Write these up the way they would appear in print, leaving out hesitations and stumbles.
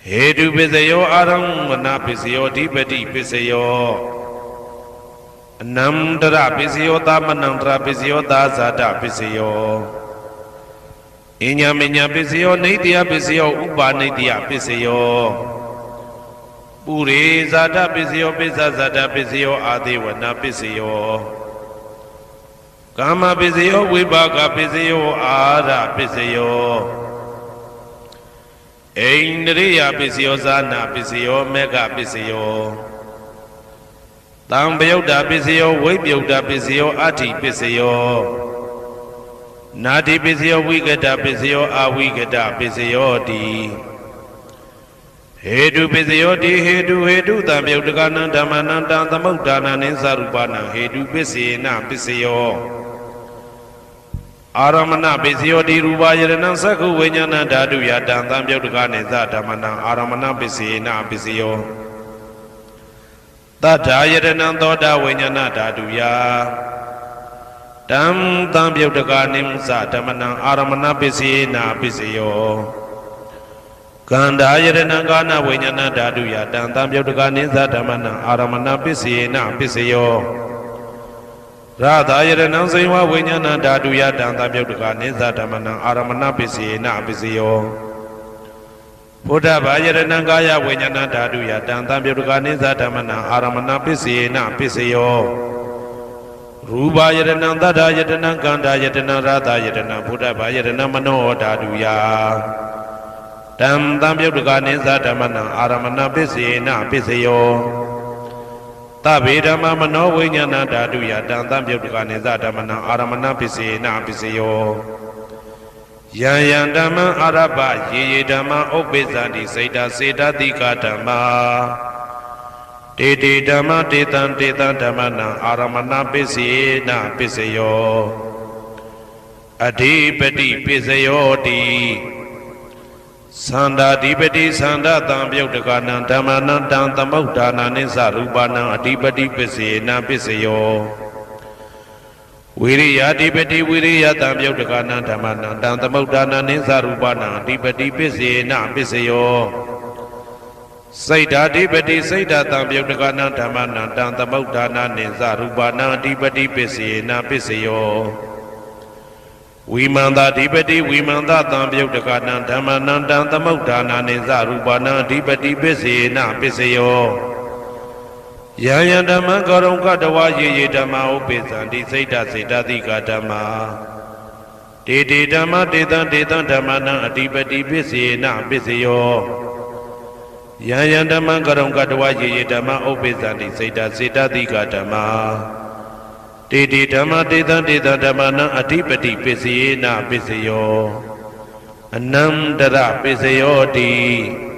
Hedu Pisayo Aramana Pisayo Dipati Pisayo Namdra Pisayo Tamanandra Pisayo Dazada Pisayo Inya Minya Pisayo Nidya Pisayo Upa Nidya Pisayo Puri Zada Pisayo Pisa Zada Pisayo Adiwana Pisayo Kama Pisayo Vibhaga Pisayo Ara Pisayo Indriya Pisayo Zana Pisayo Mega Pisayo Tambyoda Pisayo Vibhyoda Pisayo Ati Pisayo Nati Pisayo Vigada Pisayo Avigada Pisayo Di Hedu Pisayo Di Hedu Tambyoda Dhamananda Tamudana Ninsarupana Hedu Pisina Pisayo Aramana Pisayo Di Rubayana Saku Vinyana Dadu Yadam Tambyoda Neza Dhamana Aramana Pisina Pisayo Tata Yadana Doda Vinyana Dadu Ya Dam Tambyoda Nimsa Dhamana Aramana Pisina Pisayo Kanda Yadana Gana Vinyana Dadu Yadam Tambyoda Neza Dhamana Aramana Pisina Pisayo Radha Yadana Zaiwa Vinyana Dadu Yadam Tambyoda Neza Dhamana Aramana Pisina Pisayo Buddha Yadana Gaya Vinyana Dadu Yadam Tambyoda Neza Dhamana Aramana Pisina Pisayo Ruba Yadana Dada Yadana Ganda Yadana Radha Yadana Buddha Yadana Mano Dadu Ya Dam Tambyoda Neza Dhamana Aramana Pisina Pisayo Tabi Dhamma Mano Vinyana Dadu Yadam Tambyoda Neza Dhamana Aramana Pisina Pisayo Yan Dhamma Araba Ye Dhamma Obezandi Seda Seda Dika Dhamma Dede Dhamma Detan Detan Dhamana Aramana Pisina Pisayo Adipati Pisayo Di Sanda Dipati Sanda Tambyoda Dhamana Dan Tamudana Ninsarupana Adipati Pisina Pisayo Viriya Dipati Viriya Tambyoda Dhamana Dan Tamudana Ninsarupana Adipati Pisina Pisayo Saida Dipati Saida Tambyoda Dhamana Dan Tamudana Ninsarupana Adipati Pisina Pisayo Vimanda Dipati Vimanda Tambyoda Dhamana Dan Tamudana Ninsarupana Adipati Pisina Pisayo Yaya Dhamma Garonga Dawa Ye Dhamma Upezandi Saida Saida Dika Dhamma Dede Dhamma Dedan Dedan Dhamana Adipati Pisina Pisayo Yaya Dhamma Garonga Dawa Ye Dhamma Upezandi Saida Saida Dika Dhamma Dede Dhamma Dedan Dedan Dhamana Adipati Pisina Pisayo Anandara Pisayo Di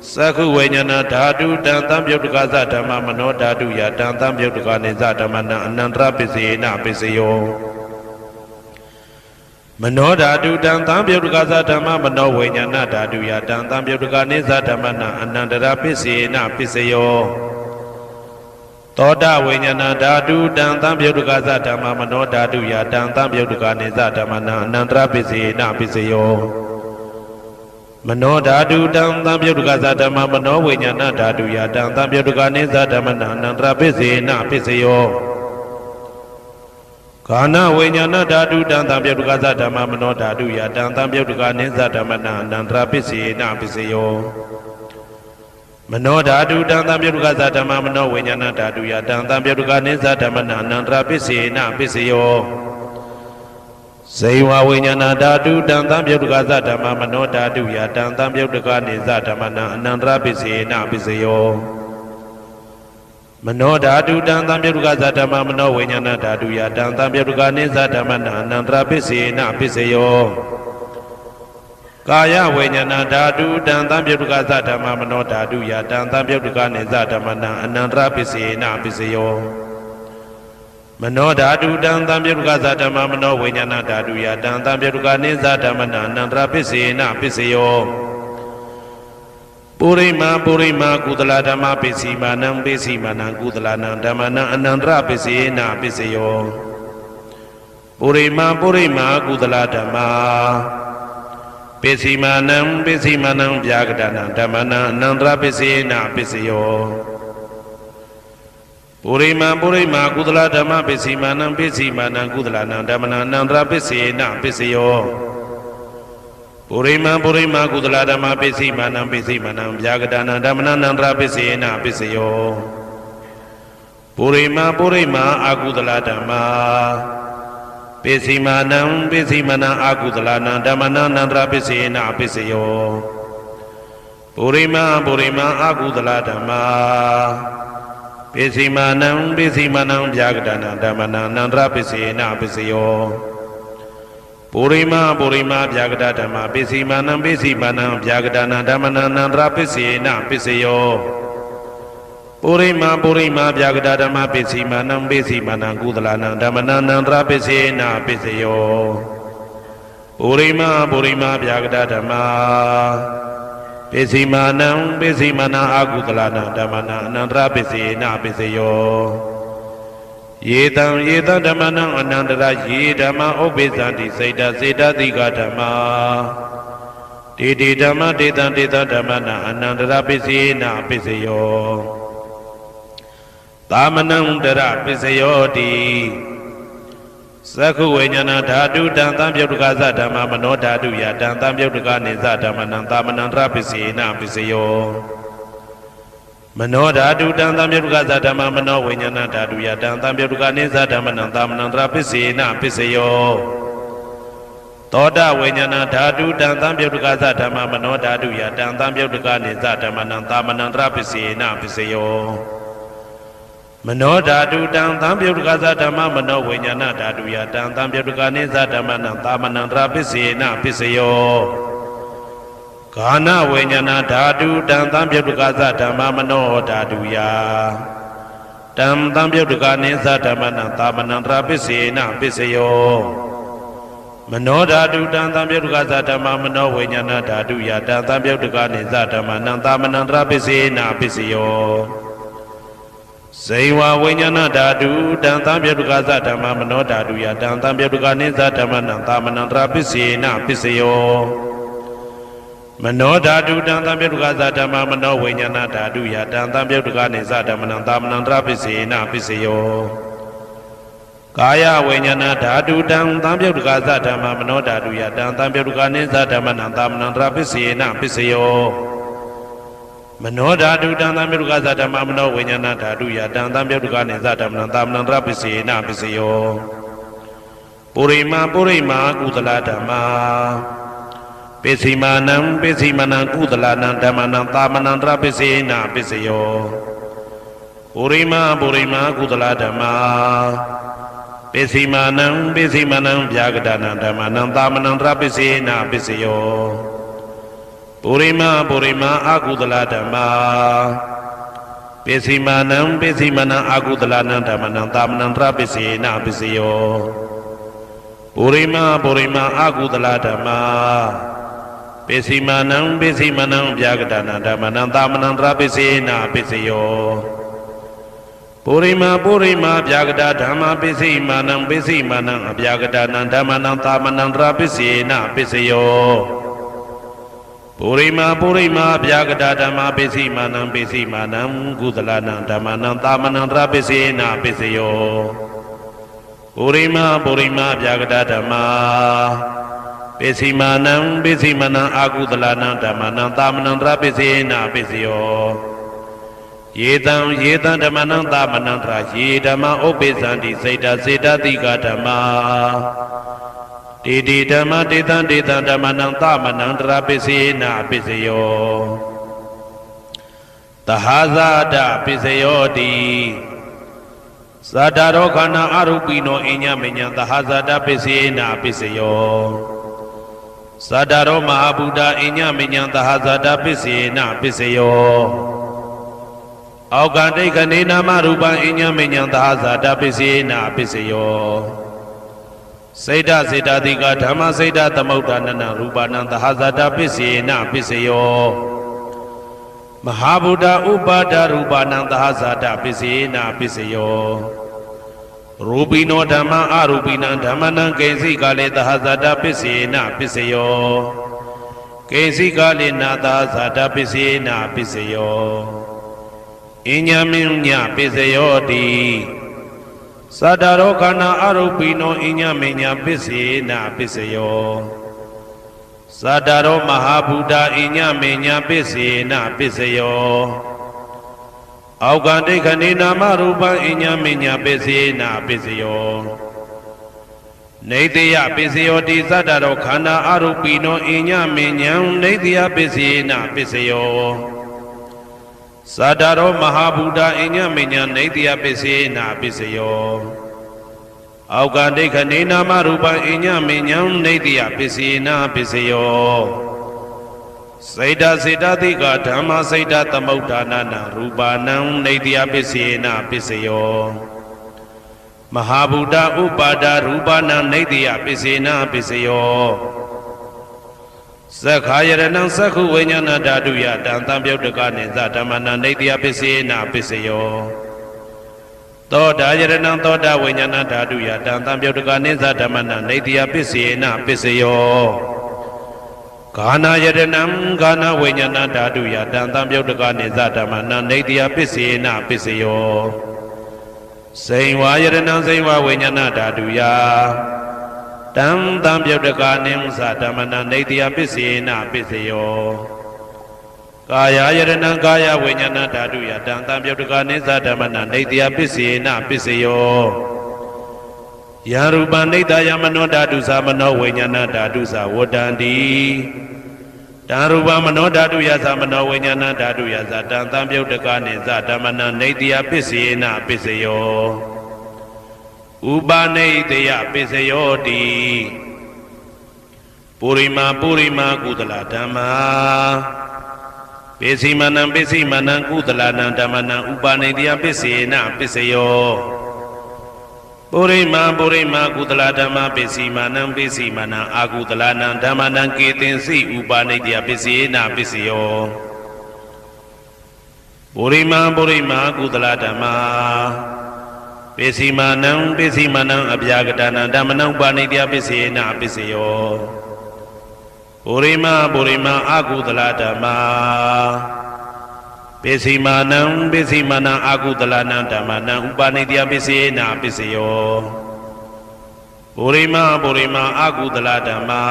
Saku Vinyana Dadu Dan Tambyoda Dhamma Mano Dadu Yadam Tambyoda Neza Dhamana Anandra Pisina Pisayo Mano Dadu Dan Tambyoda Dhamma Mano Vinyana Dadu Yadam Tambyoda Neza Dhamana Anandra Pisina Pisayo Toda Vinyana Dadu Dan Tambyoda Dhamma Mano Dadu Yadam Tambyoda Neza Dhamana Anandra Pisina Pisayo Mano Dadu Dan Tambyoda Dhamma Mano Vinyana Dadu Yadam Tambyoda Neza Dhamana Anandra Pisina Pisayo Kana Vinyana Dadu Dan Tambyoda Dhamma Mano Dadu Yadam Tambyoda Neza Dhamana Anandra Pisina Pisayo Mano Dadu Dan Tambyoda Dhamma Mano Vinyana Dadu Yadam Tambyoda Neza Dhamana Anandra Pisina Pisayo Saiwa Vinyana Dadu Dan Tambyoda Dhamma Mano Dadu Yadam Tambyoda Neza Dhamana Anandra Pisina Pisayo Mano Dadu Dan Tambyoda Dhamma Mano Vinyana Dadu Yadam Tambyoda Neza Dhamana Anandra Pisina Pisayo Kaya Vinyana Dadu Dan Tambyoda Dhamma Mano Dadu Yadam Tambyoda Neza Dhamana Anandra Pisina Pisayo Mano Dadu Dan Tambyoda Dhamma Mano Vinyana Dadu Yadam Tambyoda Neza Dhamana Anandra Pisina Pisayo Purima Kudala Dhamma Pisimanam Pisimanam Kudala Dhamana Anandra Pisina Pisayo Purima Kudala Dhamma ပိစီမာနံဗျာကတနံဓမ္မနံအနန္တရပစ္စေနပစ္စယောပုရိမာကုသလဓမ္မပိစီမာနံကုသလနံဓမ္မနံအနန္တရပစ္စေနပစ္စယောပုရိမာကုသလဓမ္မပိစီမာနံဗျာကတနံဓမ္မနံအနန္တရပစ္စေနပစ္စယောပုရိမာအကုသလဓမ္မပိစီမာနံအကုသလနံဓမ္မနံအနန္တရပစ္စေနပစ္စယောပုရိမာအကုသလဓမ္မပိစီမာနံဗျာကတနံဓမ္မနံအနန္တရပစ္စေနပစ္စယောပုရိမာဗျာကတဓမ္မပိစီမာနံဗျာကတနံဓမ္မနံအနန္တရပစ္စေနပစ္စယောပုရိမာဗျာကတဓမ္မပိစီမာနံကုသလနံဓမ္မနံအနန္တရပစ္စေနပစ္စယောပုရိမာဗျာကတဓမ္မပိစီမာနံအကုသလနံဓမ္မနံအနန္တရပစ္စေနပစ္စယောယေတံဓမ္မနံအနန္တရယေဓမ္မဥပ္ပိသန္တိစေတသိကဓမ္မာတေဓမ္မတေတံဓမ္မနံအနန္တရပစ္စေနပစ္စယောသာမနံတရပစ္စယောတိသက္ခုဝိညာဏဓာတုတံသံပြုတ်တကသဓမ္မမနောဓာတုယတံသံပြုတ်တကနေသဓမ္မနံသာမနံတရပစ္စေနပစ္စယောမနောဓာတုတံသံပြုတ်တကသဓမ္မမနောဝိညာဏဓာတုယတံသံပြုတ်တကနေသဓမ္မနံသာမနံတရပစ္စေနပစ္စယောသောတဝိညာဏဓာတုတံသံပြုတ်တကသဓမ္မမနောဓာတုယတံသံပြုတ်တကနေသဓမ္မနံသာမနံတရပစ္စေနပစ္စယောမနောဓာတုတံသံပြုတ်တကသဓမ္မမနောဝိညာဏဓာတုယတံသံပြုတ်တကနေသဓမ္မနံသာမနံတရပစ္စေနပစ္စယောဂာနဝိညာဏဓာတုတံသံပြုတ်တကသဓမ္မမနောဓာတုယတံသံပြုတ်တကနေသဓမ္မနံသာမနံတရပစ္စေနပစ္စယောမနောဓာတုတံသံပြုတ်တကသဓမ္မမနောဝိညာဏဓာတုယတံသံပြုတ်တကနေသဓမ္မနံသာမနံတရပစ္စေနပစ္စယောဇေဝဝိညာဏဓာတုတံသံပြုတ်တကသဓမ္မမနောဓာတုယတံသံပြုတ်တကနေသဓမ္မနံသာမနံတရပစ္စေနပစ္စယောမနောဓာတုတံသံပြုတ်တကသဓမ္မမနောဝိညာဏဓာတုယတံသံပြုတ်တကနေသဓမ္မနံသာမနံတရပစ္စေနပစ္စယောကာယဝိညာဏဓာတုတံသံပြုတ်တကသဓမ္မမနောဓာတုယတံသံပြုတ်တကနေသဓမ္မနံသာမနံတရပစ္စေနပစ္စယောမနောဓာတုတံသံပြုတ်တကသဓမ္မမနောဝိညာဏဓာတုယတံသံပြုတ်တကနေသဓမ္မနံသာမနံတရပစ္စေနပစ္စယောပုရိမာကုသလဓမ္မာပိစီမာနံကုသလနံဓမ္မနံသာမနံတရပစ္စေနပစ္စယောပုရိမာကုသလဓမ္မာပိစီမာနံဗျာကတနံဓမ္မနံသာမနံတရပစ္စေနပစ္စယောပုရိမာအကုသလဓမ္မာပိစီမာနံအကုသလနံဓမ္မနံသာမနံတရပစ္စေနပစ္စယောပုရိမာအကုသလဓမ္မာပိစီမာနံဗျာကတနံဓမ္မနံသာမနံတရပစ္စေနပစ္စယောပုရိမာဗျာကတဓမ္မပိစီမာနံအဗျာကတနံဓမ္မနံသာမနံတရပစ္စေနပစ္စယောပုရိမာဗျာကတဓမ္မပိစီမာနံကုသလနံဓမ္မနံသာမနံတရပစ္စေနပစ္စယောပုရိမာဗျာကတဓမ္မပိစီမာနံအကုသလနံဓမ္မနံသာမနံတရပစ္စေနပစ္စယောယေတံဓမ္မနံသာမနံတရယေဓမ္မဥပ္ပိသန္တိစေတသိကဓမ္မာတေဓမ္မတေတံဓမ္မနံသာမနံတရပစ္စေနပစ္စယောသဟာဇာတပစ္စယောတိသတ္တရောခန္ဓာအရုပိနောအညမညံသဟာဇာတပစ္စေနပစ္စယောသတ္တရောမဟာဗုဒ္ဓအညမညံသဟာဇာတပစ္စေနပစ္စယောအောက်ကတိခဏေနာမရူပံအညမညံသဟာဇာတပစ္စေနပစ္စယောစေတသိကဓမ္မစေတသမုဋ္ဌာနနရူပနံသဟာဇာတပစ္စေနပစ္စယောမဟာဗုဒ္ဓဥပါဒရူပနံသဟာဇာတပစ္စေနပစ္စယောရူပိနောဓမ္မအရူပိနံဓမ္မနံကိဉ္စိကလေသဟာဇာတပစ္စေနပစ္စယော ကိဉ္စိကာလေနာသာဇာတပစ္စေနာပစ္စယောအညမင်းညပစ္စယောတိသတ္တရောခန္ဓာအရုပိနောအညမင်းညပစ္စေနာပစ္စယောသတ္တရောမဟာဗုဒ္ဓအညမင်းညပစ္စေနာပစ္စယောအောက်ကဒိဋ္ဌနေနာမရူပံအညမင်းညပစ္စေနာပစ္စယောနေတယပစ္စယောတိသတ္တရောခန္ဓာအရုပိနောအညမင်းညံနေတယပစ္စေနာပစ္စယောသတ္တရောမဟာဗုဒ္ဓအညမညနေတယပစ္စေနာပစ္စယောအောက်ကဒိဋ္ဌနေနာမရူပံအညမညံနေတယပစ္စေနာပစ္စယောစေတစေတသိကဓမ္မစေတသမုဋ္ဌာနာနာရူပနံနေတယပစ္စေနာပစ္စယောမဟာဗုဒ္ဓဥပါဒရူပနံနေတယပစ္စေနာပစ္စယောသက္ခာယရဏံသက္ခုဝိညာဏဓာတုယတံတံပြုတ်တကနိသဓမ္မနာနေတယပစ္စေနာပစ္စယောသောတာယရဏံသောတာဝိညာဏဓာတုယတံတံပြုတ်တကနိသဓမ္မနာနေတယပစ္စေနာပစ္စယောဂာနာယရဏံဂာနာဝိညာဏဓာတုယတံတံပြုတ်တကနိသဓမ္မနာနေတယပစ္စေနာပစ္စယောစိံဝါယရဏံစိံဝဝိညာဏဓာတုယတံတံပြုတ်တကနိသဓမ္မနာနေတယပစ္စေနာပစ္စယောကာယယရဏံကာယဝိညာဏဓာတုယတံတံပြုတ်တကနိသဓမ္မနာနေတယပစ္စေနာပစ္စယောယရူပနိတယမနောဓာတုသမနောဝိညာဏဓာတုသဝတ္တန္တိတံရူပမနောဓာတုယသမနောဝိညာဏဓာတုယသတံတံပြုတ်တကနိသဓမ္မနာနေတယပစ္စေနာပစ္စယောဥပနိတယပစ္စယောတိပုရိမာကုသလဓမ္မာပိစိမနံကုသလနံဓမ္မနံဥပနိတယပစ္စေနာပစ္စယောပုရိမာကုသလဓမ္မာပိစိမနံအာကုသလနံဓမ္မနံကေတင်စိဥပနိတယပစ္စေနာပစ္စယောပုရိမာကုသလဓမ္မာပိစိမနံအပြာကတနံဓမ္မနံဥပနိတယပစ္စေနာပစ္စယောပုရိမာအာကုသလဓမ္မာပိစိမနံအာကုသလနံဓမ္မနံဥပနိတယပစ္စေနာပစ္စယောပုရိမာအာကုသလဓမ္မာ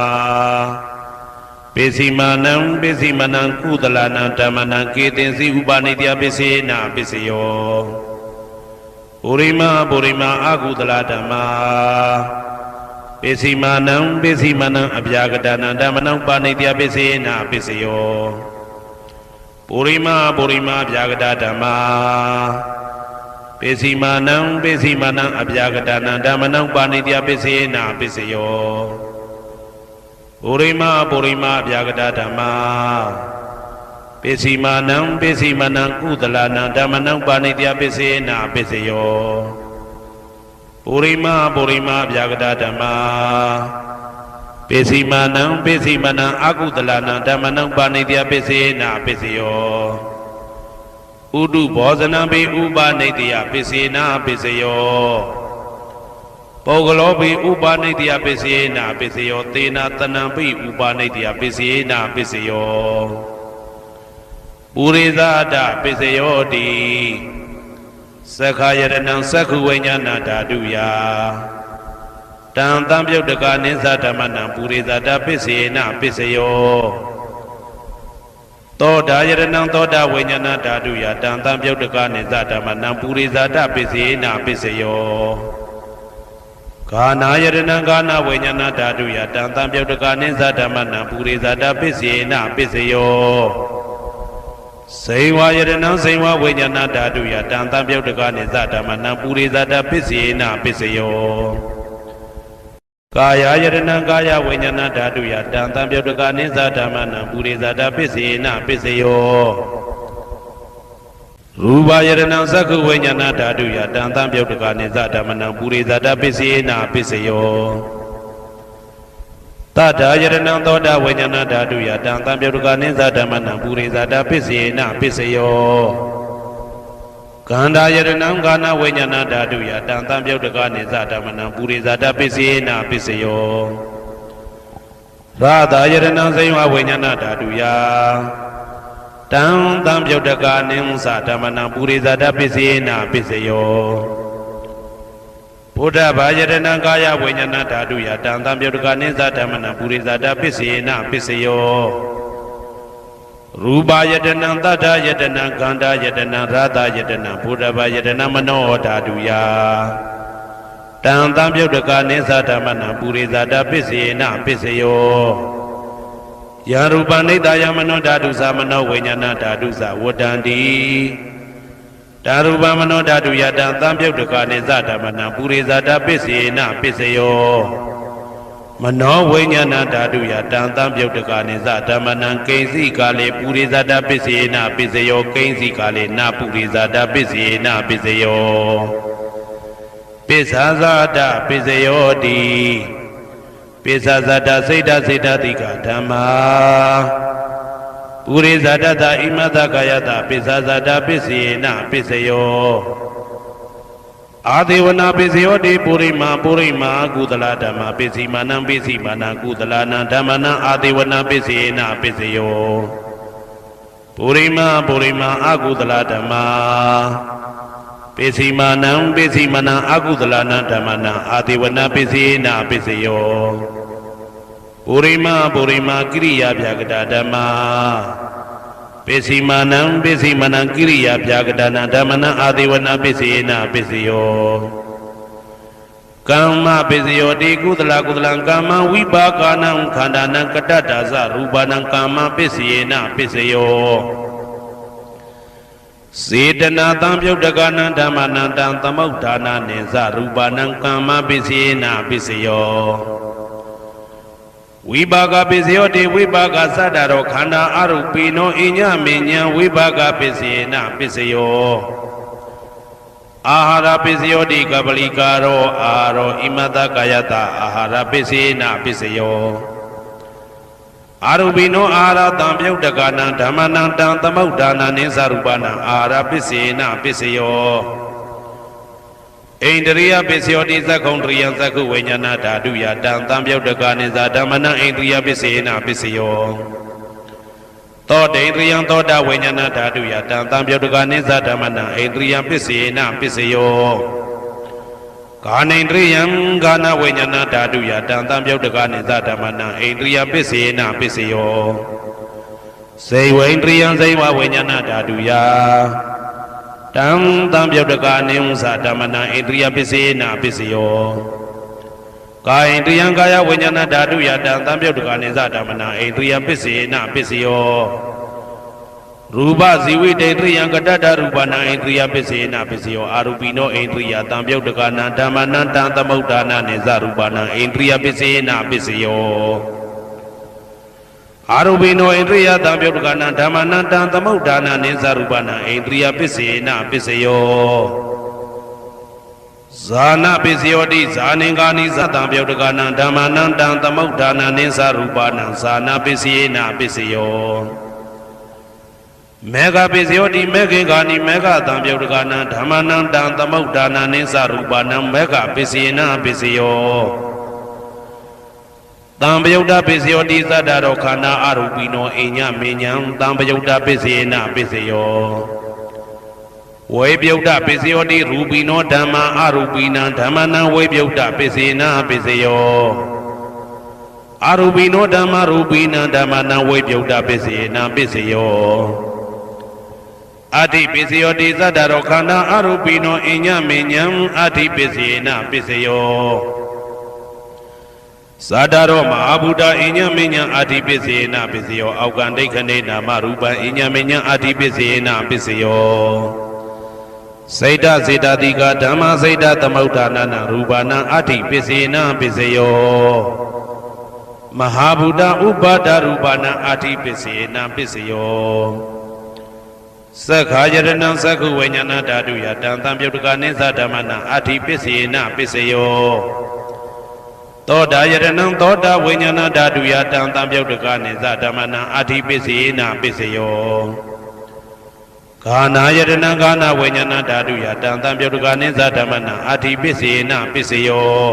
ပိစိမနံကုသလနံဓမ္မနံကေတင်စီဥပနိတယပစ္စေနာပစ္စယောပုရိမာအာကုသလဓမ္မာပိစိမနံအပြာကတနံဓမ္မနံဥပနိတယပစ္စေနာပစ္စယောပုရိမာအပြာကတဓမ္မာပိစိမနံအပြာကတနံဓမ္မနံဥပနိတယပစ္စေနာပစ္စယောပုရိမာအပြာကတဓမ္မာပိစိမနံကုသလနံဓမ္မနံဥပနိတယပစ္စေနာပစ္စယောပုရိမာအပြာကတဓမ္မာပိစိမနံအာကုသလနံဓမ္မနံဥပနိတယပစ္စေနာပစ္စယောဥဒုဘောဇနံပိဥပနိတယပစ္စေနာပစ္စယောပုဂ္ဂလောပိဥပနိတယပစ္စေနာပစ္စယောသေနာတနံပိဥပနိတယပစ္စေနာပစ္စယောပုရိသဒပစ္စယောတိသက္ခာယရဏံသက္ခုဝိညာဏဓာတုယတံတံပြုတ်တကနိသဓမ္မနံပုရိသဒပစ္စေနာပစ္စယောသောတာယရဏံသောတာဝိညာဏဓာတုယတံတံပြုတ်တကနိသဓမ္မနံပုရိသဒပစ္စေနာပစ္စယောဂာနာယရဏံဂာနာဝိညာဏဓာတုယတံတံပြုတ်တကနိသဓမ္မနံပုရိသဒပစ္စေနာပစ္စယောစိံဝါယရဏံစိံဝဝိညာဏဓာတုယတံတံပြုတ်တကနိသဓမ္မနံပုရိသဒပစ္စေနာပစ္စယောကာယယရဏံကာယဝိညာဏဓာတုယတံတံပြုတ်တကနိသဓမ္မနံပုရိသဒပစ္စေနာပစ္စယောရူပယရဏံသက္ခုဝိညာဏဓာတုယတံတံပြုတ်တကနိသဓမ္မနံပုရိသဒပစ္စေနာပစ္စယောတတယရဏံသောတာဝိညာဏဓာတုယတံတံပြုတ်တကနိသဓမ္မနံပုရိသဒပစ္စေနာပစ္စယောကန္တာယရဏံကာနဝိညာဏဓာတုယတံတံပြုတ်တကနိသဓမ္မနံပုရိသဒပစ္စေနာပစ္စယောရ ရာသာယရဏံဇိဝဝိညာဏဓာတုယတံသံပြုတ်တကာနိမ္စဓမ္မနံပုရိဇာတပစ္စေနပစ္စယောဘုဒ္ဓဘာယရဏံကာယဝိညာဏဓာတုယတံသံပြုတ်တကာနိမ္စဓမ္မနံပုရိဇာတပစ္စေနပစ္စယောရူပယတနံသတ္တယတနံခန္ဓာယတနံရာသယတနံဘုဒ္ဓဘာယတနံမနောဓာတုယတံသံပြုတ်တကာနိသဓမ္မနံပုရိဇာတပစ္စေနပစ္စယောယရူပနိတယမနောဓာတုသမနောဝိညာဏဓာတုသဝတ္တန္တိဓာရူပမနောဓာတုယတံသံပြုတ်တကာနိသဓမ္မနံပုရိဇာတပစ္စေနပစ္စယောမနောဝိညာဏဓာတုယတံသံပြုတ်တကာနိသဓမ္မနံကိဉ္စီကာလေပုရိဇာတပစ္စေနပစ္စယောကိဉ္စီကာလေနပုရိဇာတပစ္စေနပစ္စယောပိစ္ဆာဇာတပိစယောတိပိစ္ဆာဇာတစိတ်တစိတ်တတိကဓမ္မာပုရိဇာတတဣမတကာယတပိစ္ဆာဇာတပစ္စေနပစ္စယောအာဒေဝနာပစ္စယောတိပုရိမာကုသလဓမ္မာပစ္စည်းမာနံပစ္စည်းမာနံကုသလနံဓမ္မနံအာဒေဝနာပစ္စေနပစ္စယောပုရိမာအကုသလဓမ္မာပစ္စည်းမာနံအကုသလနံဓမ္မနံအာဒေဝနာပစ္စေနပစ္စယောပုရိမာကိရိယာဗျာကတာဓမ္မာပစ္စည်းမာနံကိရိယာဗျာကတာနံဓမ္မနံအာဒေဝနာပစ္စေနပစ္စယောကမ္မပစ္စယောတိကုသလကမ္မဝိပါကနံခန္ဓာနံကတ္တဒါဇရူပနံကမ္မပစ္စေနပစ္စယောစေတနာသံပြုတ်တကနံဓမ္မနံတံသမုဋ္ဌာနာနိသရူပနံကမ္မပစ္စေနပစ္စယောဝိပါကပစ္စယောတိဝိပါကသတ္တရောခန္ဓာအရုပိနောအညမေညာဝိပါကပစ္စေနပစ္စယောအာဟာရပစ္စယောတိကပလိကာရောအာရောဣမတကာယတအာဟာရပစ္စေနပစ္စယောအာရုပိနောအာဟာရတံပြုတ်တကနံဓမ္မနံတံသမုဋ္ဌာနာနိသရူပနံအာဟာရပစ္စေနပစ္စယောဣန္ဒရိယပစ္စယောတိသက္ခုံတရိယသက္ခုဝိညာဏဓာတုယတံသံပြုတ်တကနိသဓမ္မနံဣန္ဒရိယပစ္စေနပစ္စယောသောတေန္ဒရိယသောတာဝိညာဏဓာတုယတံသံပြုတ်တကနိသဓမ္မနံဣန္ဒရိယပစ္စေနပစ္စယောကာနိန္ဒရိယံကာနဝိညာဏဓာတုယတံသံပြုတ်တကနိသဓမ္မနံဣန္ဒရိယပစ္စေနပစ္စယောစေဝိန္ဒရိယံဇိဝဝိညာဏဓာတုယတံသံပြုတ်တကနိဥ္စဓမ္မနံဣန္ဒရိယပစ္စေနပစ္စယောကာယန္ဒရိယံကာယဝိညာဏဓာတုယတံသံပြုတ်တကနိသဓမ္မနံဣန္ဒရိယပစ္စေနပစ္စယောရူပဇီဝိတေတရိယံကတ္တရူပနံဣန္ဒရိယပစ္စေနပစ္စယောအာရူပိနောဣန္ဒရိယတံပြုတ်တကနံဓမ္မနံတံသမုဋ္ဌာနာနိသရူပနံဣန္ဒရိယပစ္စေနပစ္စယောအာရုပိနောဣန္ဒရိယတံပြုတ်တကနံဓမ္မနံတံသမုဋ္ဌာနာနိသရူပနံဣန္ဒရိယပစ္စေနပစ္စယောဇာနပစ္စယောတိဇာနင်္ဂာနိသတံပြုတ်တကနံဓမ္မနံတံသမုဋ္ဌာနာနိသရူပနံဇာနပစ္စေနပစ္စယောမေဃပစ္စယောတိမေခင်္ဂာနိမေဃတံပြုတ်တကနံဓမ္မနံတံသမုဋ္ဌာနာနိသရူပနံမေဃပစ္စေနပစ္စယောတံပယုတ်တပစ္စယောတိသတ္တရောခန္ဓာအရူပိနောအိညမေညံတံပယုတ်တပစ္စေနပစ္စယောဝေပယုတ်တပစ္စယောတိရူပိနောဓမ္မာအရူပိနံဓမ္မနံဝေပယုတ်တပစ္စေနပစ္စယောအရူပိနောဓမ္မာရူပိနံဓမ္မနံဝေပယုတ်တပစ္စေနပစ္စယောအဋ္ဌိပစ္စယောတိသတ္တရောခန္ဓာအရူပိနောအိညမေညံအဋ္ဌိပစ္စေနပစ္စယောဇာတရောမဟာဗုဒ္ဓအိညမေညံအာတိပစ္စေနပစ္စယောအောက်ကံဒိဋ္ဌနေနာမရူပံအိညမေညံအာတိပစ္စေနပစ္စယောစေတစေတတိကဓမ္မစေတသမုဋ္ဌာနာရူပနာအာတိပစ္စေနပစ္စယောမဟာဗုဒ္ဓဥပါဒရူပနာအာတိပစ္စေနပစ္စယောသက္ခာယရဏံသက္ခုဝိညာဏဓာတုယတံသံပြုတ်တကနိသဓမ္မနံအာတိပစ္စေနပစ္စယောသောတာယရဏံသောတာဝိညာဏဓာတုယတံသံပြုတ်တကနိသဓမ္မနံအာတိပစ္စေနပစ္စယောဂာနာယရဏံဂာနာဝိညာဏဓာတုယတံသံပြုတ်တကနိသဓမ္မနံအာတိပစ္စေနပစ္စယော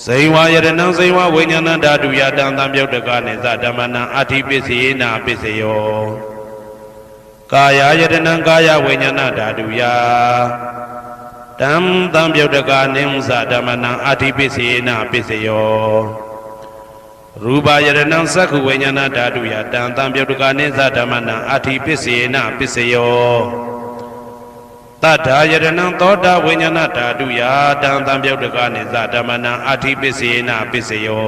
စိန်ဝါယတနံစိန်ဝါဝိညာဏဓာတုယတံသံပြုတ်တကနေသဓမ္မနံအဋ္ဌိပစ္စယေနာပစ္စယောကာယယတနံကာယဝိညာဏဓာတုယတံသံပြုတ်တကနေသဓမ္မနံအဋ္ဌိပစ္စယေနာပစ္စယောရူပယတနံသက္ခုဝိညာဏဓာတုယတံသံပြုတ်တကနေသဓမ္မနံအဋ္ဌိပစ္စယေနာပစ္စယောတထာယတနံသောတာဝိညာဏဓာတုယတံသံပြုတ်တကနေသဓမ္မနံအဋ္ဌိပစ္စယေနာပစ္စယော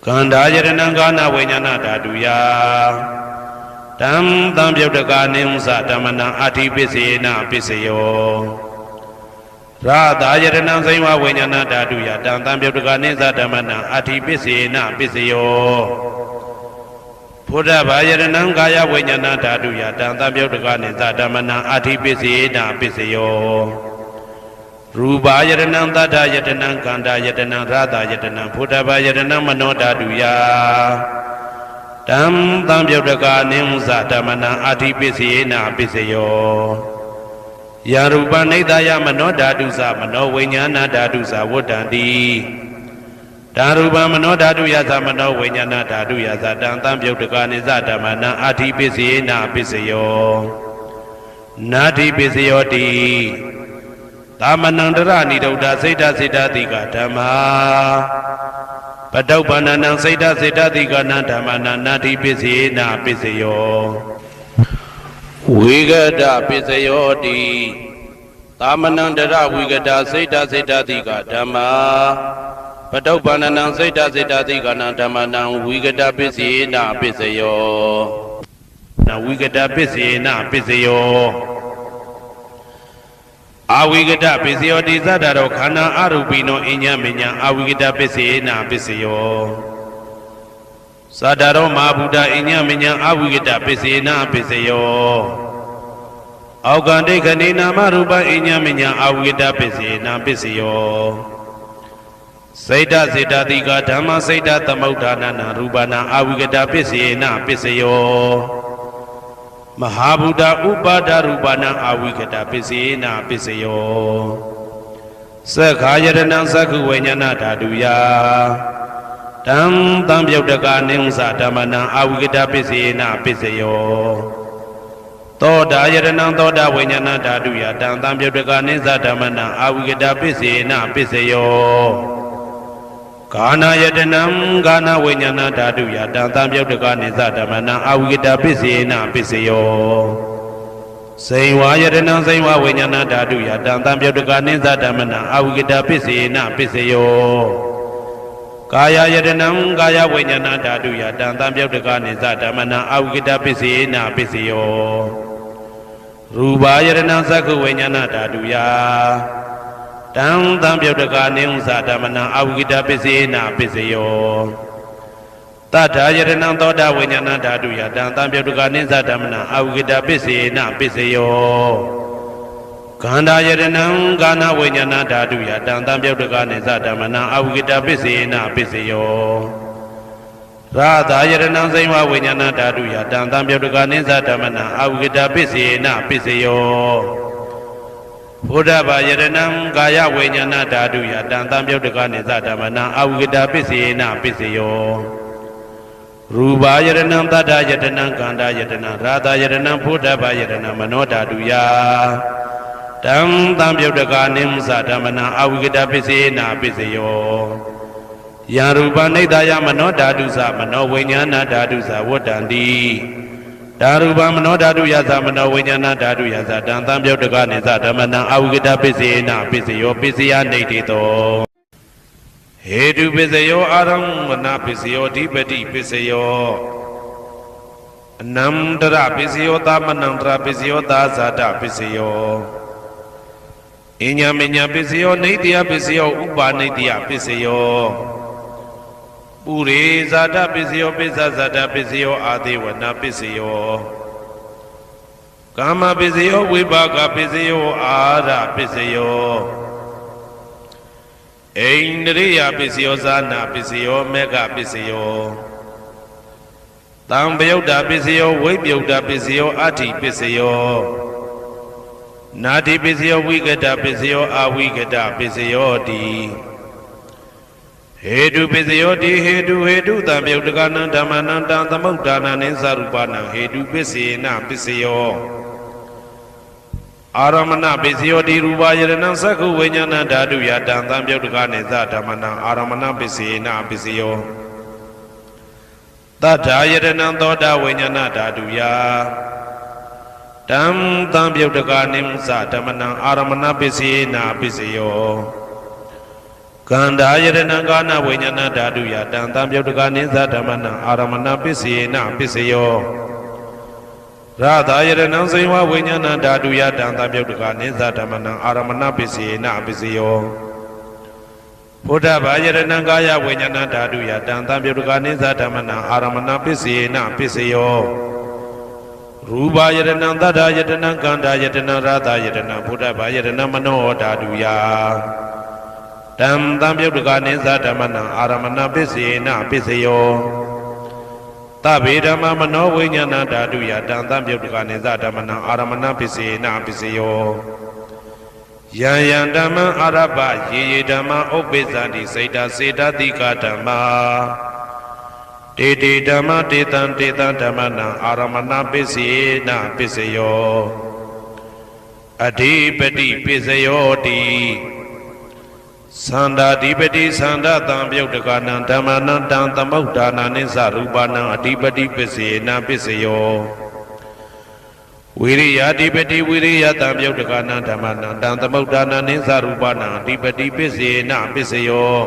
ကန္ဓာယတနံကာဏဝိညာဏဓာတုယတံသံပြုတ်တကနေသဓမ္မနံအဋ္ဌိပစ္စယေနာပစ္စယောရာသာယတနံစိန်ဝဝိညာဏဓာတုယတံသံပြုတ်တကနေသဓမ္မနံအဋ္ဌိပစ္စယေနာပစ္စယောဘုဒ္ဓဘာယတနံကာယဝိညာဏဓာတုယတံသံပြုတ်တကနေသဓမ္မနံအဋ္ဌိပစ္စယေနာပစ္စယောရူပယတနံသတ္တယတနံကန္တာယတနံရာသာယတနံဘုဒ္ဓဘာယတနံမနောဓာတုယတံသံပြုတ်တကနေသဓမ္မနံအဋ္ဌိပစ္စယေနာပစ္စယောယရူပနိဒာယမနောဓာတုသမနောဝိညာဏဓာတုသဝတ္တံတိဓာရူပမနောဓာတုယသမနောဝိညာဏဓာတုယသတံသံပြုတ်တကနေသဓမ္မနံအဋ္ဌိပစ္စယေနာပစ္စယောနာတိပစ္စယောတိသမနံတရဏိဒုဒ္ဓစိတ်တစေတတိကဓမ္မာပတုပ္ပန္နံစိတ်တစေတတိကနံဓမ္မနံနာတိပစ္စယေနာပစ္စယောဝိဂဒပစ္စယောတိသမနံတရဝိဂဒစိတ်တစေတတိကဓမ္မာပတုပ္ပန္နံစိတ်တစေတတိကနံဓမ္မနံဝိဂဒပစ္စယေနာပစ္စယောနဝိဂဒပစ္စယေနာပစ္စယောအဝိဂဒပစ္စယောတိသတ္တရောခန္ဓာအရူပိနောအညမညာအဝိဂဒပစ္စယေနာပစ္စယောသတ္တရောမဟာဗုဒ္ဓအညမညာအဝိဂဒပစ္စယေနာပစ္စယောအောက်ကံဒိဋ္ဌနေနာမရူပအညမညာအဝိဂဒပစ္စယေနာပစ္စယောစိတ်တစေတတိကဓမ္မစိတ်တသမုဋ္ဌာနနာရူပနာအဝိဂဒပစ္စယေနာပစ္စယောမဟာဗုဒ္ဓဥပါဒရူပနာအဝိဂဒပစ္စယေနာပစ္စယောသက္ခာယတနံသက္ခုဝိညာဏဓာတုယတံသံပြုတ်တကနေသဓမ္မနံအဝိဂဒပစ္စယေနာပစ္စယောသောတာယတနံသောတာဝိညာဏဓာတုယတံသံပြုတ်တကနေသဓမ္မနံအဝိဂဒပစ္စယေနာပစ္စယောကာနာယတနံကာနာဝိညာဏဓာတုယတံသံပြုတ်တကနေသဓမ္မနံအဝိဂဒပစ္စယေနာပစ္စယောစိန်ဝါယတနံစိန်ဝါဝိညာဏဓာတုယတံသံပြုတ်တကနေသဓမ္မနံအဝိဂဒပစ္စယေနာပစ္စယောကာယယတနံကာယဝိညာဏဓာတုယတံသံပြုတ်တကနေသဓမ္မနံအဝိဂဒပစ္စယေနာပစ္စယောရူပယတနံသက္ခုဝိညာဏဓာတုယတံသံပြုတ်တကနေသဓမ္မနံအဝိဂဒပစ္စယေနာပစ္စယောတထာယတနံသောတာဝိညာဏဓာတုယတံသံပြုတ်တကနေသဓမ္မနံအဝိဂဒပစ္စယေနာပစ္စယောခန္ဓာယတနံကာဏဝိညာဏဓာတုယတံသံပြုတ်တကနေသဓမ္မနံအဝိဂဒပစ္စယေနာပစ္စယောရာသာယတနံစိန်ဝဝိညာဏဓာတုယတံသံပြုတ်တကနေသဓမ္မနံအဝိဂဒပစ္စယေနာပစ္စယောဘုဒ္ဓဘာယတနံကာယဝိညာဏဓာတုယတံသံပြုတ်တကနေသဓမ္မနံအဝိဂဒပစ္စယေနာပစ္စယောရူပယတနံတတ္တယတနံကန္တာယတနံရာသာယတနံဘုဒ္ဓဘာယတနံမနောဓာတုယတံသံပြုတ်တကနေသဓမ္မနံအဝိဂဒပစ္စယေနာပစ္စယောယရူပနိဒာယမနောဓာတုသမနောဝိညာဏဓာတုသဝတ္တံတိဓာရူပမနောဓာတုယသမနောဝိညာဏဓာတုယသတံသံပြုတ်တကနေသဓမ္မနံအဝိဂဒပစ္စယေနာပစ္စယောပစ္စယနေတိတောဟေတုပစ္စယောအာရမဏပစ္စယောဓိပတိပစ္စယောအနန္တရပစ္စယောသမနန္တရပစ္စယောသာဇာတပစ္စယောအညမညပစ္စယောနေတိယပစ္စယောဥပါနေတိယပစ္စယောပုရိဇာတပစ္စယောပိစ္ဆဇာတပစ္စယောအာသေဝနာပစ္စယောကာမပစ္စယောဝိပါကပစ္စယောအာရပစ္စယောအိန္ဒြိယပစ္စယောဇာနာပစ္စယောမေဃပစ္စယောတံပယုတ်တာပစ္စယောဝိပယုတ်တာပစ္စယောအဋ္ဌိပစ္စယောနာတိပစ္စယောဝိကတပစ္စယောအဝိကတပစ္စယောတိ ဟေတုပစ္စယောတိဟေတုတံပြုတ်တကနံဓမ္မနံတံသမုဒ္ဒါနံနိသရူပနံဟေတုပစ္စေနပစ္စယောအာရမဏပစ္စယောတိရူပယရဏံသက္ခုဝိညာဏဓာတုယတံသံပြုတ်တကနိသဓမ္မနံအာရမဏပစ္စေနပစ္စယောသတ္ထာယရဏံသောတာဝိညာဏဓာတုယတံသံပြုတ်တကနိသဓမ္မနံအာရမဏပစ္စေနပစ္စယောကန္ဓာယရဏံကာနဝိညာဏဓာတုယတံသံပြုတ်တကနိသဓမ္မနံအာရမဏပစ္စေနပစ္စယောရသာယရဏံစေဝဝိညာဏဓာတုယတံသံပြုတ်တကနိသဓမ္မနံအာရမဏပစ္စေနပစ္စယောဘုဒ္ဓဘာယရဏံကာယဝိညာဏဓာတုယတံသံပြုတ်တကနိသဓမ္မနံအာရမဏပစ္စေနပစ္စယောရူပယရဏံသတ္ထာယတနံကန္ဓာယတနံရသာယတနံဘုဒ္ဓဘာယရဏံမနောဓာတုယတံသံပြုတ်တကနိသဓမ္မနံအာရမဏပစ္စေနပစ္စယောသဗ္ဗေဓမ္မမနောဝိညာဏဓာတုယတံသံပြုတ်တကနိသဓမ္မနံအာရမဏပစ္စေနပစ္စယောယံယံဓမ္မအာရပယေယေဓမ္မဥပ္ပိသန္တိစေတစေတတိကဓမ္မာတေတေဓမ္မတေတံဓမ္မနံအာရမဏပစ္စေနပစ္စယောအဓိပတိပစ္စယောတိသန္တာဓိပတိသန္တာတံပြုတ်တကနံဓမ္မနံတံသမုဒ္ဒါနနိသရူပနံအဓိပတိပစ္စေနပစ္စယောဝိရိယဓိပတိဝိရိယတံပြုတ်တကနံဓမ္မနံတံသမုဒ္ဒါနနိသရူပနံအဓိပတိပစ္စေနပစ္စယော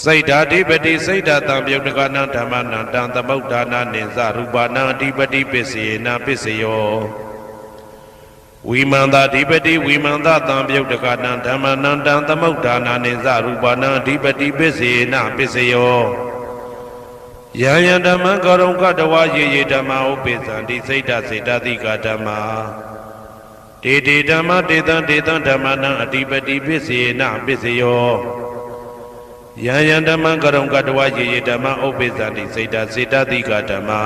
စိတ်ဓာဓိပတိစိတ်ဓာတံပြုတ်တကနံဓမ္မနံတံသမုဒ္ဒါနနိသရူပနံအဓိပတိပစ္စေနပစ္စယောဝိမန္တာဓိပတိဝိမန္တတံပြုတ်တကနံဓမ္မနံတံသမုဒ္ဒါနနိသရူပနံအဓိပတိပစ္စေနပစ္စယောယံယံဓမ္မကရုံကတဝယေယေဓမ္မဥပိသံတိစိတ်ဓာစေတသိကဓမ္မာတေတေဓမ္မတေတံဓမ္မနံအဓိပတိပစ္စေနပစ္စယောယံယံဓမ္မကရုံကတဝယေယေဓမ္မဥပိသံတိစိတ်ဓာစေတသိကဓမ္မာ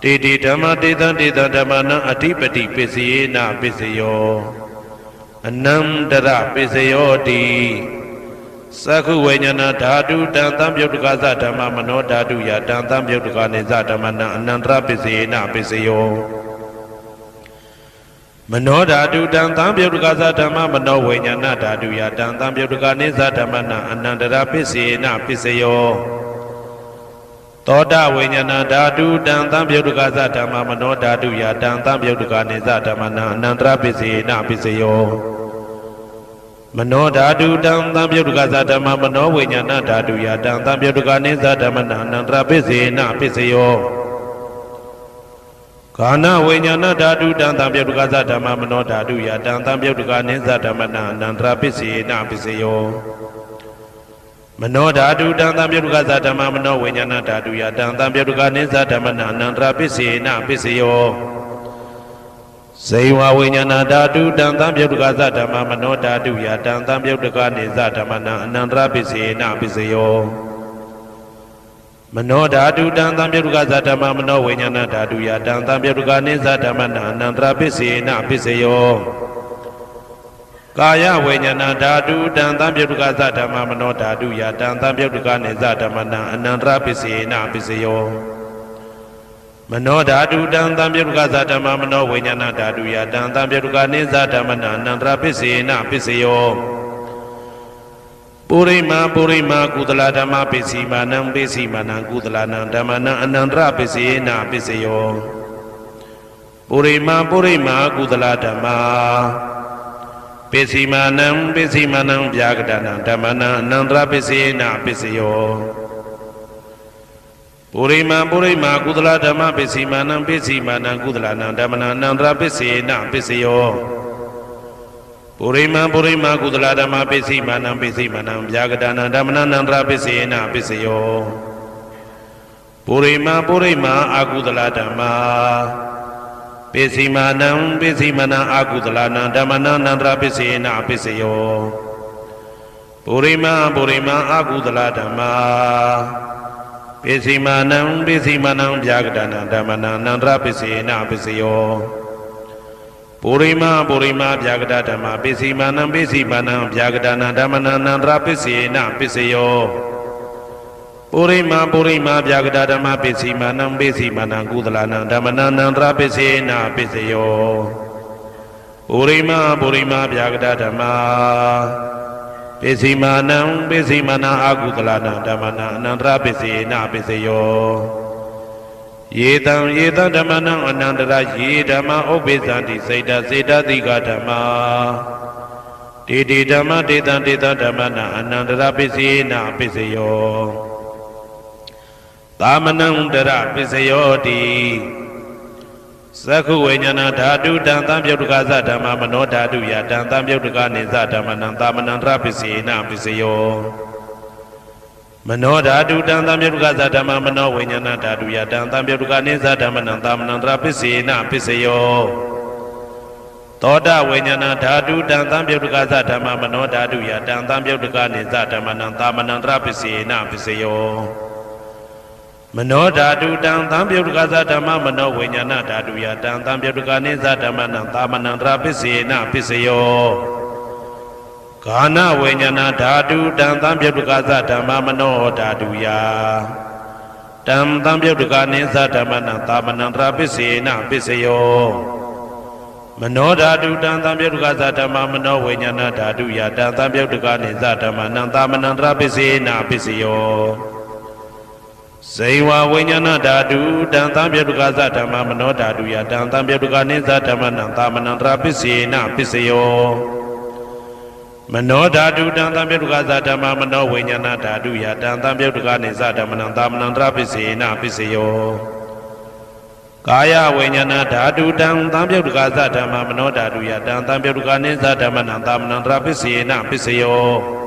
တေတေဓမ္မတေတံဓမ္မနံအဓိပတိပစ္စယေနပစ္စယောအနန္တရပစ္စယောတိသက္ခုဝိညာဏဓာတုတံသံပြုတ်တကသဓမ္မမနောဓာတုယတံသံပြုတ်တကနိသဓမ္မနံအနန္တရပစ္စယေနပစ္စယောမနောဓာတုတံသံပြုတ်တကသဓမ္မမနောဝိညာဏဓာတုယတံသံပြုတ်တကနိသဓမ္မနံအနန္တရပစ္စယေနပစ္စယောသောတာဝိညာဏဓာတုတံသံပြုတ်တကသဓမ္မမနောဓာတုယတံသံပြုတ်တကနိသဓမ္မနံအနန္တရပစ္စယေနပစ္စယောမနောဓာတုတံသံပြုတ်တကသဓမ္မမနောဝိညာဏဓာတုယတံသံပြုတ်တကနိသဓမ္မနံအနန္တရပစ္စေနပစ္စယောကာနဝိညာဏဓာတုတံသံပြုတ်တကသဓမ္မမနောဓာတုယတံသံပြုတ်တကနိသဓမ္မနံအနန္တရပစ္စေနပစ္စယောမနောဓာတုတံသံပြုတ်တကသဓမ္မမနောဝိညာဏဓာတုယတံသံပြုတ်တကနိသဓမ္မနံအနန္တရပစ္စေနပစ္စယောဇေဝဝိညာဏဓာတုတံသံပြုတ်တကသဓမ္မမနောဓာတုယတံသံပြုတ်တကနိသဓမ္မနံအနန္တရပစ္စေနပစ္စယောမနောဓာတုတံသံပြုတ်တကသဓမ္မမနောဝိညာဏဓာတုယတံသံပြုတ်တကနိသဓမ္မနံအနန္တရပစ္စေနပစ္စယောကာယဝိညာဏဓာတုတံသံပြုတ်တကသဓမ္မမနောဓာတုယတံသံပြုတ်တကနိသဓမ္မနံအနန္တရပစ္စေနပစ္စယောမနောဓာတုတံသံပြုတ်တကသဓမ္မမနောဝိညာဏဓာတုယတံသံပြုတ်တကနိသဓမ္မနံအနန္တရပစ္စေနပစ္စယောပုရိမာကုသလဓမ္မပစ္စည်းမာနံပစ္စည်းမာနံကုသလနံဓမ္မနံအနန္တရပစ္စေနပစ္စယောပုရိမာကုသလဓမ္မာပစ္စည်းမာနံဗျာကတနံဓမ္မနံအနန္တရပစ္စေနပစ္စယောပုရိမာကုသလဓမ္မပစ္စည်းမာနံကုသလနံဓမ္မနံအနန္တရပစ္စေနပစ္စယောပုရိမာကုသလဓမ္မပစ္စည်းမာနံဗျာကတနံဓမ္မနံအနန္တရပစ္စေနပစ္စယောပုရိမာအကုသလဓမ္မာပစ္စည်းမာနံအကုသလနံဓမ္မနံအနန္တရပစ္စေနပစ္စယောပုရိမာအကုသလဓမ္မာပစ္စည်းမာနံဗျာကတနံဓမ္မနံအနန္တရပစ္စေနပစ္စယော ပုရိမဗျာကတဓမ္မပိစီမာနံဗျာကတနာဓမ္မနာနန္တရာပိစေနပိစယောပုရိမဗျာကတဓမ္မပိစီမာနံကုသလနာဓမ္မနာနန္တရာပိစေနပိစယောပုရိမဗျာကတဓမ္မပိစီမာနံအကုသလနာဓမ္မနာအနန္တရာပိစေနပိစယောယေတံဓမ္မနံအနန္တရာယေဓမ္မဥပ္ပိသန္တိစေတတိကဓမ္မာတေဓမ္မတေတံဓမ္မနံအနန္တရာပိစေနပိစယောသာမနံတရပိစယောတိသက္ခုဝိညာဏဓာတုတံသံပြုတ်တကသဓမ္မမနောဓာတုယတံသံပြုတ်တကနေသဓမ္မနံသာမနံတရပိစေနပိစယောမနောဓာတုတံသံပြုတ်တကသဓမ္မမနောဝိညာဏဓာတုယတံသံပြုတ်တကနေသဓမ္မနံသာမနံတရပိစေနပိစယောသောတဝိညာဏဓာတုတံသံပြုတ်တကသဓမ္မမနောဓာတုယတံသံပြုတ်တကနေသဓမ္မနံသာမနံတရပိစေနပိစယောမနောဓာတုတံသံပြုတ်တကသဓမ္မမနောဝိညာဏဓာတုယတံသံပြုတ်တကနေသဓမ္မနံသာမနံတရပိစေနပိစယောဂာနဝိညာဏဓာတုတံသံပြုတ်တကသဓမ္မမနောဓာတုယတံသံပြုတ်တကနေသဓမ္မနံသာမနံတရပိစေနပိစယောမနောဓာတုတံသံပြုတ်တကသဓမ္မမနောဝိညာဏဓာတုယတံသံပြုတ်တကနေသဓမ္မနံသာမနံတရပိစေနပိစယောဇေဝဝိညာဏဓာတုတံသံပြုတ်တကသဓမ္မမနောဓာတုယတံသံပြုတ်တကနေသဓမ္မနံသာမနံတရပိစေနပိစယောမနောဓာတုတံသံပြုတ်တကသဓမ္မမနောဝိညာဏဓာတုယတံသံပြုတ်တကနေသဓမ္မနံသာမနံတရပိစေနပိစယောကာယဝိညာဏဓာတုတံသံပြုတ်တကသဓမ္မမနောဓာတုယတံသံပြုတ်တကနေသဓမ္မနံသာမနံတရပိစေနပိစယော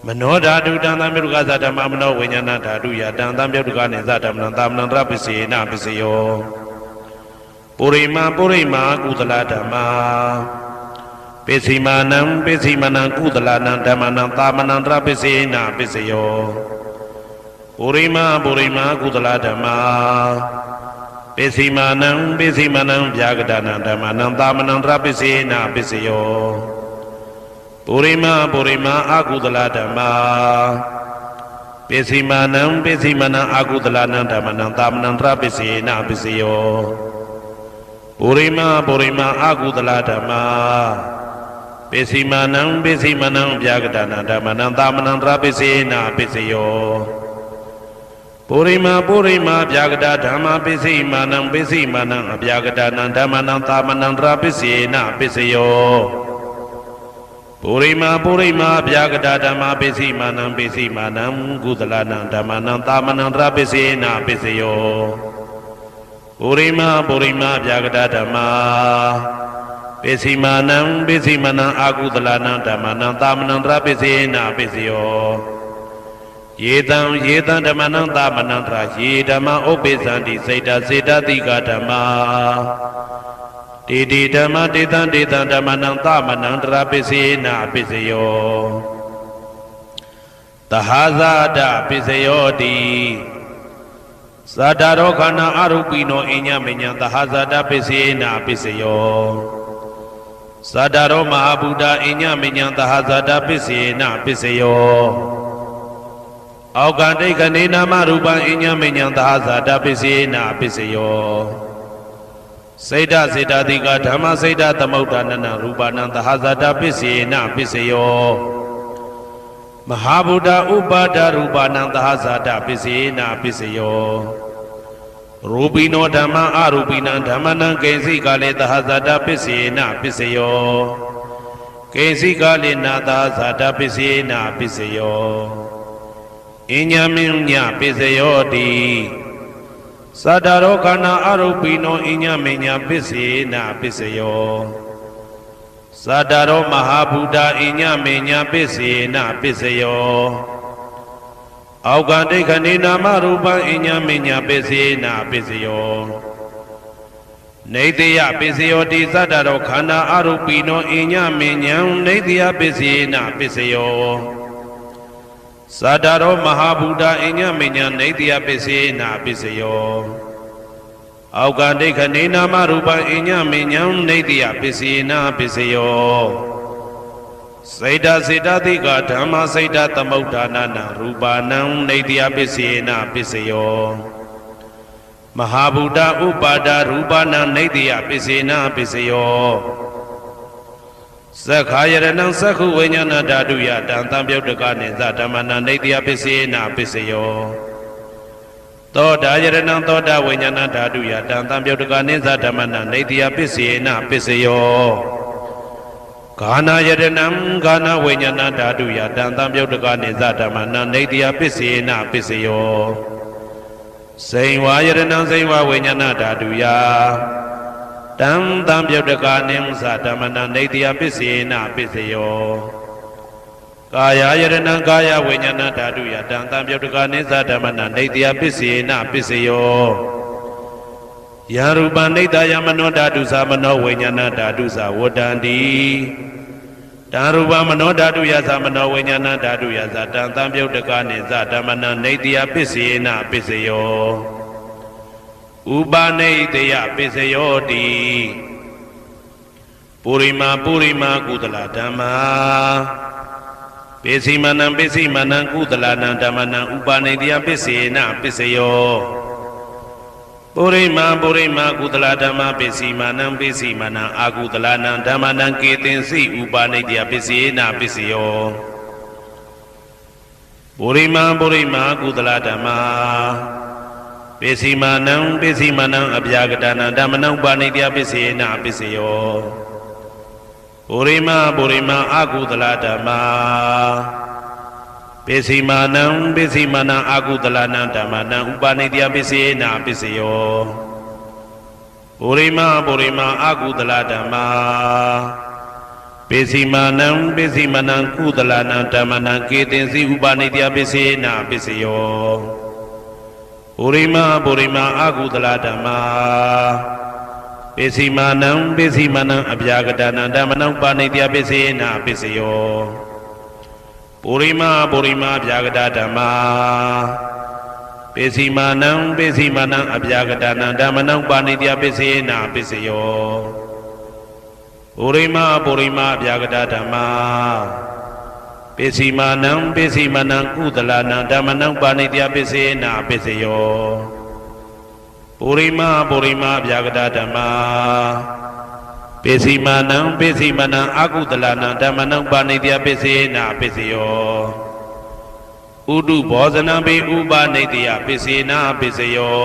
မနောဓာတုတံသံပြုတ်တကသဓမ္မမနောဝိညာဏဓာတုယတံသံပြုတ်တကနေသဓမ္မနံသာမနံတရပိစေနပိစယောပုရိမကုသလဓမ္မာပိစီမာနံကုသလနံဓမ္မနံသာမနံတရပိစေနပိစယောပုရိမကုသလဓမ္မာပိစီမာနံဗျာကတနာဓမ္မနံသာမနံတရပိစေနပိစယောပုရိမအကုသလဓမ္မာပိစီမာနံအကုသလနံဓမ္မနံသာမနံတရပိစေနပိစယောပုရိမအကုသလဓမ္မာပိစီမာနံဗျာကတနာဓမ္မနံသာမနံတရပိစေနပိစယောပုရိမဗျာကတဓမ္မပိစီမာနံအဗျာကတနာဓမ္မနံသာမနံတရပိစေနပိစယောပုရိမဗျာကတဓမ္မပိစီမာနံကုသလနံဓမ္မနံသာမနံတရပိစေနပိစယောပုရိမဗျာကတဓမ္မပိစီမာနံအာကုသလနံဓမ္မနံသာမနံတရပိစေနပိစယောယေတံဓမ္မနံသာမနံတရယေဓမ္မဥပ္ပိသန္တိစေတတိကဓမ္မာတေဓမ္မတေတံဓမ္မနံသာမနံတရပိစေနပိစယောသဟာဇာတပိစယောတိသတ္တရောခန္ဓာအရုပိနောအညမညံသဟာဇာတပိစေနပိစယောသတ္တရောမဟာဗုဒ္ဓအညမညံသဟာဇာတပိစေနပိစယောအောက်ကတိတ်ကနေနာမရူပံအညမညံသဟာဇာတပိစေနပိစယောစေတတိကဓမ္မစေတသမုဋ္ဌာနနရူပနံသဟာဇာတပိစေနပိစယောမဟာဗုဒ္ဓဥပါဒရူပနံသဟာဇာတပိစေနပိစယောရူပိနောဓမ္မအရူပိနံဓမ္မနံကိဉ္စိကလေသဟာဇာတပိစေနပိစယောကိဉ္စိကလေနာသဟာဇာတပိစေနပိစယောအညမညပိစယောတိသတ္တရောခန္ဓာအရုပိနောအညမညပိစေနပိစယောသတ္တရောမဟာဗုဒ္ဓအညမညပိစေနပိစယောအောက်ကတိတ်ခဏိနာမရူပံအညမညပိစေနပိစယောနေတယပိစယောတိသတ္တရောခန္ဓာအရုပိနောအညမညံနေတယပိစေနပိစယောသတ္တရောမဟာဗုဒ္ဓအညမညံနေတယပိစေနပိစယော အောက်ကဒိဋ္ဌနေနာမရူပံအညမေညံနေတိယပစ္စယေနပစ္စယောစေတစေတတိကဓမ္မစေတသမုဋ္ဌာနနာရူပနံနေတိယပစ္စယေနပစ္စယောမဟာဗုဒ္ဓဥပါဒရူပနံနေတိယပစ္စယေနပစ္စယောသက္ခာယရဏံသက္ခုဝိညာဏဓာတုယတံသံပြုတ်တကနေသဓမ္မနာနေတိယပစ္စယေနပစ္စယောသောတာယရဏံသောတာဝိညာဏဓာတုယတံသံပြုတ်တကနေသဓမ္မနာနေတိယပစ္စယေနပစ္စယောဂာနာယရဏံဂာနာဝိညာဏဓာတုယတံသံပြုတ်တကနေသဓမ္မနာနေတိယပစ္စယေနပစ္စယောစိန်ဝါယရဏံစိန်ဝါဝိညာဏဓာတုယတံသံပြုတ်တကနေသဓမ္မနာနေတိယပစ္စယေနပစ္စယောကာယယရဏံကာယဝိညာဏဓာတုယတံသံပြုတ်တကနေသဓမ္မနာနေတိယပစ္စယေနပစ္စယောယရူပနိတယမနောဓာတုသမနောဝိညာဏဓာတုသဝတ္တန္တိတံရူပမနောဓာတုယသမနောဝိညာဏဓာတုယသတံသံပြုတ်တကနေသဓမ္မနာနေတိယပစ္စယေနပစ္စယောဥပနိတယပစ္စယောတိပုရိမာကုသလဓမ္မာပစ္စည်းမနံကုသလနံဓမ္မနံဥပနိတယပစ္စယေနပစ္စယောပုရိမာကုသလဓမ္မပစ္စည်းမနံအာကုသလနံဓမ္မနံကေတင်စီဥပနိတယပစ္စယေနပစ္စယောပုရိမာကုသလဓမ္မာပစ္စည်းမနံအပြာကတနံဓမ္မနံဥပနိတယပစ္စယေနပစ္စယောပုရိမာအာကုသလဓမ္မာပစ္စည်းမနံအာကုသလနံဓမ္မနံဥပနိတယပစ္စယေနပစ္စယောပုရိမာအာကုသလဓမ္မာပစ္စည်းမနံကုသလနံဓမ္မနံကေတင်စီဥပနိတယပစ္စယေနပစ္စယောပုရိမာအာကုသလဓမ္မာပစ္စည်းမနံအပြာကတနံဓမ္မနံဥပနိတယပစ္စယေနပစ္စယောပုရိမာဗျာကတဓမ္မာပစ္စည်းမနံအပြာကတနံဓမ္မနံဥပနိတယပစ္စယေနပစ္စယောပုရိမာဗျာကတဓမ္မာပစ္စည်းမနံကုသလနံဓမ္မနံဥပနိတယပစ္စယေနပစ္စယောပုရိမာဗျာကတဓမ္မာပစ္စည်းမနံအာကုသလနံဓမ္မနံဥပနိတယပစ္စယေနပစ္စယောဥဒုဘောဇနံပိဥပနိတယပစ္စယေနပစ္စယော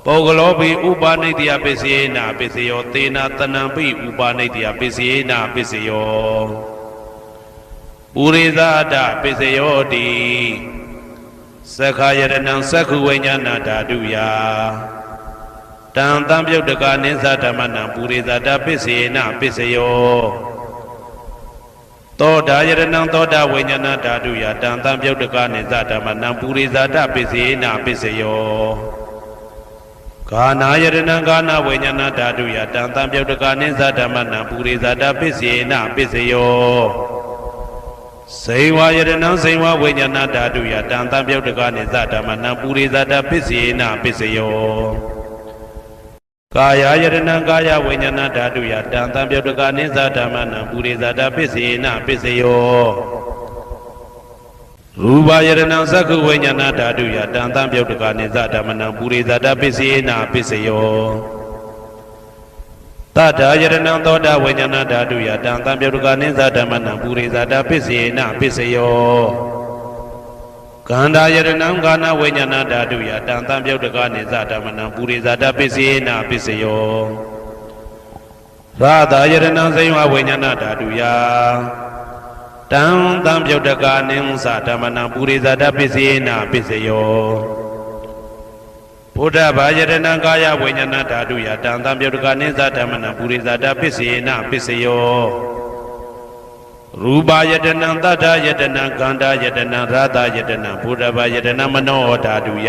ပုဂ္ဂလောပိဥပနိတယပစ္စယေနပစ္စယောသေနတနံပိဥပနိတယပစ္စယေနပစ္စယောပုရိသဒပစ္စယောတိသက္ခာယရဏံသက္ခုဝိညာဏဓာတုယတံသံပြုတ်တကနိသဓမ္မနံပုရိသဒပစ္စယေနပစ္စယောသောတာယရဏံသောတာဝိညာဏဓာတုယတံသံပြုတ်တကနိသဓမ္မနံပုရိသဒပစ္စယေနပစ္စယောဂာနာယရဏံဂာနာဝိညာဏဓာတုယတံသံပြုတ်တကနိသဓမ္မနံပုရိသဒပစ္စယေနပစ္စယောစေဝါယရဏံစေဝါဝိညာဏဓာတုယတံသံပြုတ်တကနိသဓမ္မနံပုရိသဒပစ္စယေနပစ္စယောကာယယရဏံကာယဝိညာဏဓာတုယတံသံပြုတ်တကနိသဓမ္မနံပုရိသဒပစ္စယေနပစ္စယောရူပယရဏံသက္ခုဝိညာဏဓာတုယတံသံပြုတ်တကနိသဓမ္မနံပုရိသဒပစ္စယေနပစ္စယောတတယရဏံသောတာဝိညာဏဓာတုယတံသံပြုတ်တကနိသဓမ္မနံပုရိသဒပစ္စယေနပစ္စယောကန္တာယရဏံကာနဝိညာဏဓာတုယတံသံပြုတ်တကနိသဓမ္မနံပုရိသဒပစ္စယေနပစ္စယောရာသယရဏံစေဝဝိညာဏဓာတုယတံသံပြုတ်တကနိသဓမ္မနံပုရိသဒပစ္စယေနပစ္စယောဘုဒ္ဓဘာယရဏံကာယဝိညာဏဓာတုယတံသံပြုတ်တကနိသဓမ္မနံပုရိသဒပစ္စယေနပစ္စယောရူပယတနံသတ္တယတနံကန္တာယတနံရာသယတနံဘုဒ္ဓဘာယတနံမနောဓာတုယ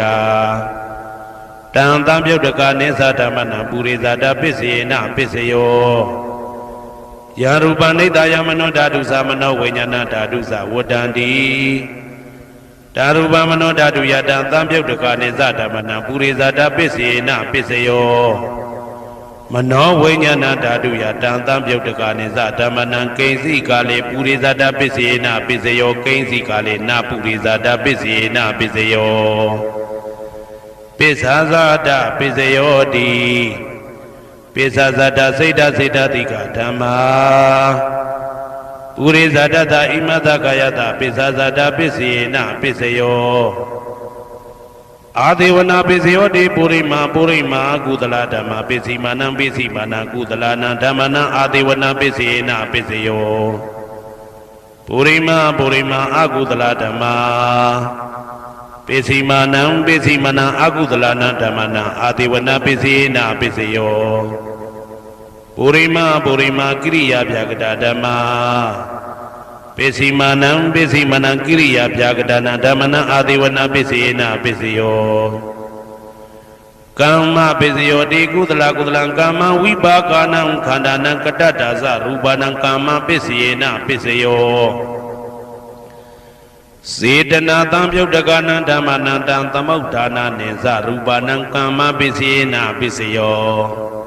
တံသံပြုတ်တကနိသဓမ္မနံပုရိသဒပစ္စယေနပစ္စယောယရူပနိတယမနောဓာတုသမနောဝိညာဏဓာတုသဝတ္တန္တိတ တာရူပမနောဓာတုယတံသံပြုတ်တကနိသဓမ္မနံပုရိဇာတပစ္စေနပစ္စယောမနောဝိညာဏဓာတုယတံသံပြုတ်တကနိသဓမ္မနံကိဉ္စီကာလေပုရိဇာတပစ္စေနပစ္စယောကိဉ္စီကာလေနပုရိဇာတပစ္စေနပစ္စယောပိစ္ဆာဇာတပစ္စယောတိပိစ္ဆာဇာတစိတ်တစိတ်တတိကဓမ္မာပုရိဇာတတဣမတကာယတပိစ္ဆာဇာတပစ္စေနပစ္စယောအာဒေဝနာပစ္စယောတိပုရိမာကုသလဓမ္မပစ္စည်းမာနံပစ္စည်းမာနကုသလနံဓမ္မနံအာဒေဝနာပစ္စေနပစ္စယောပုရိမာအကုသလဓမ္မာပစ္စည်းမာနံပစ္စည်းမာနအကုသလနံဓမ္မနံအာဒေဝနာပစ္စေနပစ္စယောပုရိမာကိရိယာဗျာကတာဓမ္မာပစ္စည်းမာနံကိရိယာဗျာကတာနံဓမ္မနံအာဒေဝနာပစ္စေနပစ္စယောကမ္မပစ္စယောတိကုသလကမ္မဝိပါကနံခန္ဓာနံကတ္တဒါဇရူပနံကမ္မပစ္စေနပစ္စယောစေတနာသံပြုတ်တကနံဓမ္မနံတံသမုဋ္ဌာနာနိဇရူပနံကမ္မပစ္စေနပစ္စယော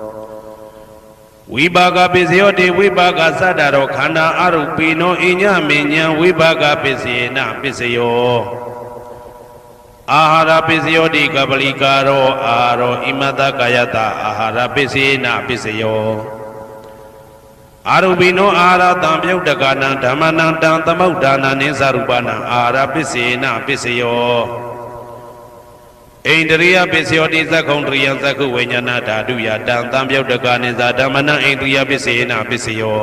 ဝိပါကပစ္စယောတိဝိပါကသတ္တရောခန္ဓာအရုပိနောအညမေညာဝိပါကပစ္စေနပစ္စယောအာဟာရပစ္စယောတိကပလိကာရောအာရောဣမတကာယတအာဟာရပစ္စေနပစ္စယောအာရုပိနောအာဟာရတံပြုတ်တကနံဓမ္မနံတံသမုဋ္ဌာနာနိသရူပနံအာဟာရပစ္စေနပစ္စယောဣန္ဒရိယပစ္စယောတိသက္ခုံတရိယသက္ခုဝိညာဏဓာတုယတံသံပြုတ်တကနိသဓမ္မနံဣန္ဒရိယပစ္စေနပစ္စယော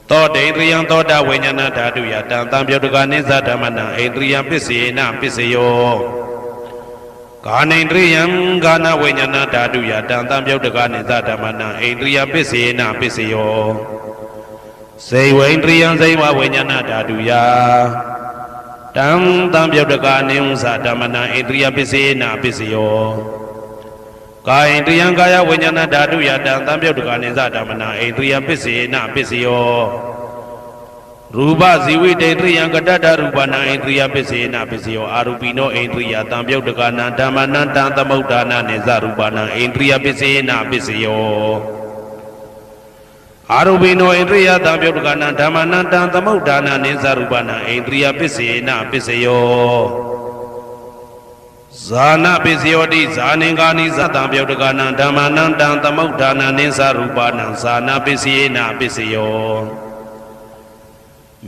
သောတေန္ဒရိယသောတာဝိညာဏဓာတုယတံသံပြုတ်တကနိသဓမ္မနံဣန္ဒရိယပစ္စေနပစ္စယောကာနိန္ဒရိယံကာနဝိညာဏဓာတုယတံသံပြုတ်တကနိသဓမ္မနံဣန္ဒရိယပစ္စေနပစ္စယောစေဝိန္ဒရိယံစေဝဝိညာဏဓာတုယတံသံပြုတ်တကနိဥ္စဓမ္မနံဣန္ဒရိယပစ္စေနပစ္စယောကာယန္တယံကာယဝိညာဏဓာတုယတံသံပြုတ်တကနိသဓမ္မနံဣန္ဒရိယပစ္စေနပစ္စယောရူပဇီဝိတေတရိယံကတ္တရူပနံဣန္ဒရိယပစ္စေနပစ္စယောအာရူပိနောဣန္ဒရိယသံပြုတ်တကနံဓမ္မနံတံသမုဋ္ဌာနာနိသရူပနံဣန္ဒရိယပစ္စေနပစ္စယောအာရုပိနောဣန္ဒရိယသံပြုတ်တကနံဓမ္မနံတံသမုဋ္ဌာနာနိသရူပနံဣန္ဒရိယပစ္စေနပစ္စယောဇာနပစ္စယောတိဇာနင်္ဂာနိသတံပြုတ်တကနံဓမ္မနံတံသမုဋ္ဌာနာနိသရူပနံဇာနပစ္စေနပစ္စယော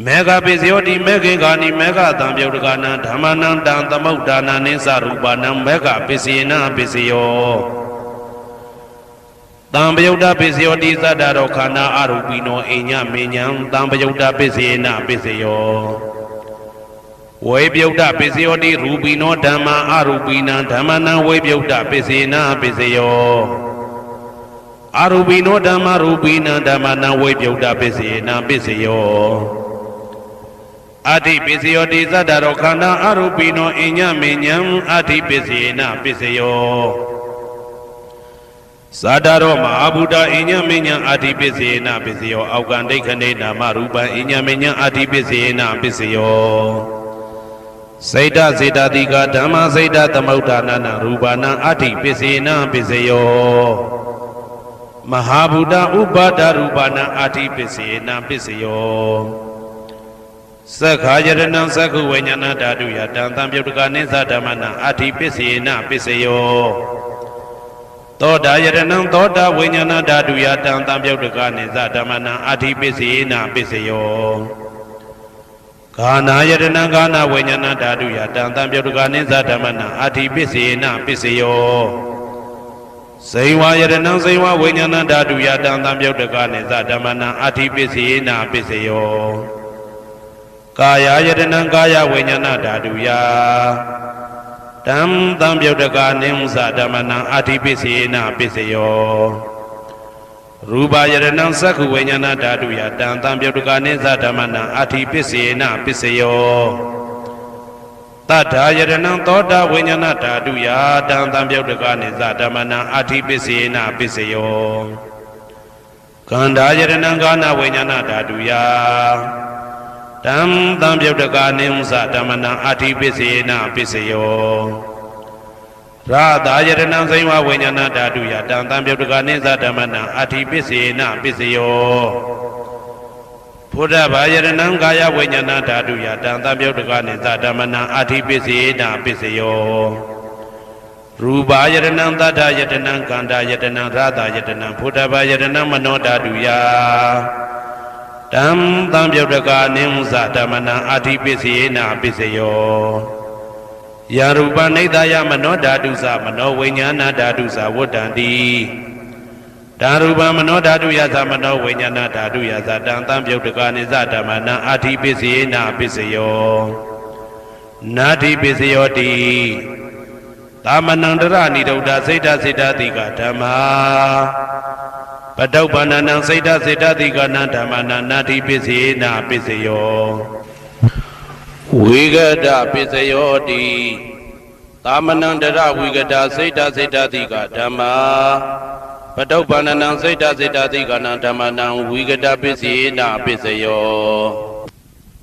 မေဃပစ္စယောတိမေခေဂာနိမေဃသံပြုတ်တကနံဓမ္မနံတံသမုဋ္ဌာနာနိသရူပနံမေဃပစ္စေနပစ္စယောတံပယုတ်တပစ္စယောတိသတ္တရောခန္ဓာအရူပိနောအညမေညံတံပယုတ်တပစ္စေနပစ္စယောဝေပယုတ်တပစ္စယောတိရူပိနောဓမ္မာအရူပိနံဓမ္မနံဝေပယုတ်တပစ္စေနပစ္စယောအရူပိနောဓမ္မာရူပိနံဓမ္မနံဝေပယုတ်တပစ္စေနပစ္စယောအဋ္ဌိပစ္စယောတိသတ္တရောခန္ဓာအရူပိနောအညမေညံအဋ္ဌိပစ္စေနပစ္စယောဇာတရောမဟာဗုဒ္ဓအညမေညံအာတိပစ္စေနပစ္စယောအောက်ကံဒိဋ္ဌိနေနာမရူပံအညမေညံအာတိပစ္စေနပစ္စယောစေတစေတတိကဓမ္မစေတသမုဋ္ဌာနာရူပနာအာတိပစ္စေနပစ္စယောမဟာဗုဒ္ဓဥပါဒရူပနာအာတိပစ္စေနပစ္စယောသက္ခာယရဏံသက္ခုဝိညာဏဓာတုယတံသံပြုတ်တကနိသဓမ္မနံအာတိပစ္စေနပစ္စယောသောတာယရဏံသောတာဝိညာဏဓာတုယတံသံပြုတ်တကနိသဓမ္မနံအာတိပစ္စေနပစ္စယောဂာနာယရဏံဂာနာဝိညာဏဓာတုယတံသံပြုတ်တကနိသဓမ္မနံအာတိပစ္စေနပစ္စယောဇိဝယရဏံဇိဝဝိညာဏဓာတုယတံသံပြုတ်တကနိသဓမ္မနံအာတိပစ္စေနပစ္စယောကာယယရဏံကာယဝိညာဏဓာတုယတံသံပြုတ်တကနိဥ္စဓမ္မနံအာတိပစ္စေနပစ္စယောရူပယရဏံသက္ခုဝိညာဏဓာတုယတံသံပြုတ်တကနိသဓမ္မနံအာတိပစ္စေနပစ္စယောတတ္ထာယရဏံသောတာဝိညာဏဓာတုယတံသံပြုတ်တကနိသဓမ္မနံအာတိပစ္စေနပစ္စယောကန္ဓာယရဏံကာနဝိညာဏဓာတုယ တံသံပြုတ်တကာနိဥ္စဓမ္မနံအာတိပစ္စေနပစ္စယောရာသာယတနံစိဝဝိညာဏဓာတုယတံသံပြုတ်တကာနိသဓမ္မနံအာတိပစ္စေနပစ္စယောဘုဒ္ဓဘာယတနံကာယဝိညာဏဓာတုယတံသံပြုတ်တကာနိသဓမ္မနံအာတိပစ္စေနပစ္စယောရူပါယတနံသတ္တယတနံကန္တာယတနံရာသာယတနံဘုဒ္ဓဘာယတနံမနောဓာတုယတံသံပြုတ်တကာနိဥ္စဓမ္မနံအာတိပစ္စေနပစ္စယောယာရူပနိဒာယမနောဓာတုသမနောဝိညာဏဓာတုသဝတ္တံတိဓာရူပမနောဓာတုယသမနောဝိညာဏဓာတုယသတံသံပြုတ်တကာနိသဓမ္မနံအာတိပစ္စေနပစ္စယောနာတိပစ္စယောတိသမနံတရဏိဒုဒ္ဒစိတ်တစိတ္တတိကဓမ္မာပတုပ္ပန္နံစိတ်တစိတ္တတိကနံဓမ္မနံနာတိပစ္စေနပစ္စယောဝိဂဒပစ္စယောတိသမနံတရဝိဂဒစိတ်တစိတ္တတိကဓမ္မာပတုပ္ပန္နံစိတ်တစိတ္တတိကနံဓမ္မနံဝိဂဒပစ္စေနပစ္စယော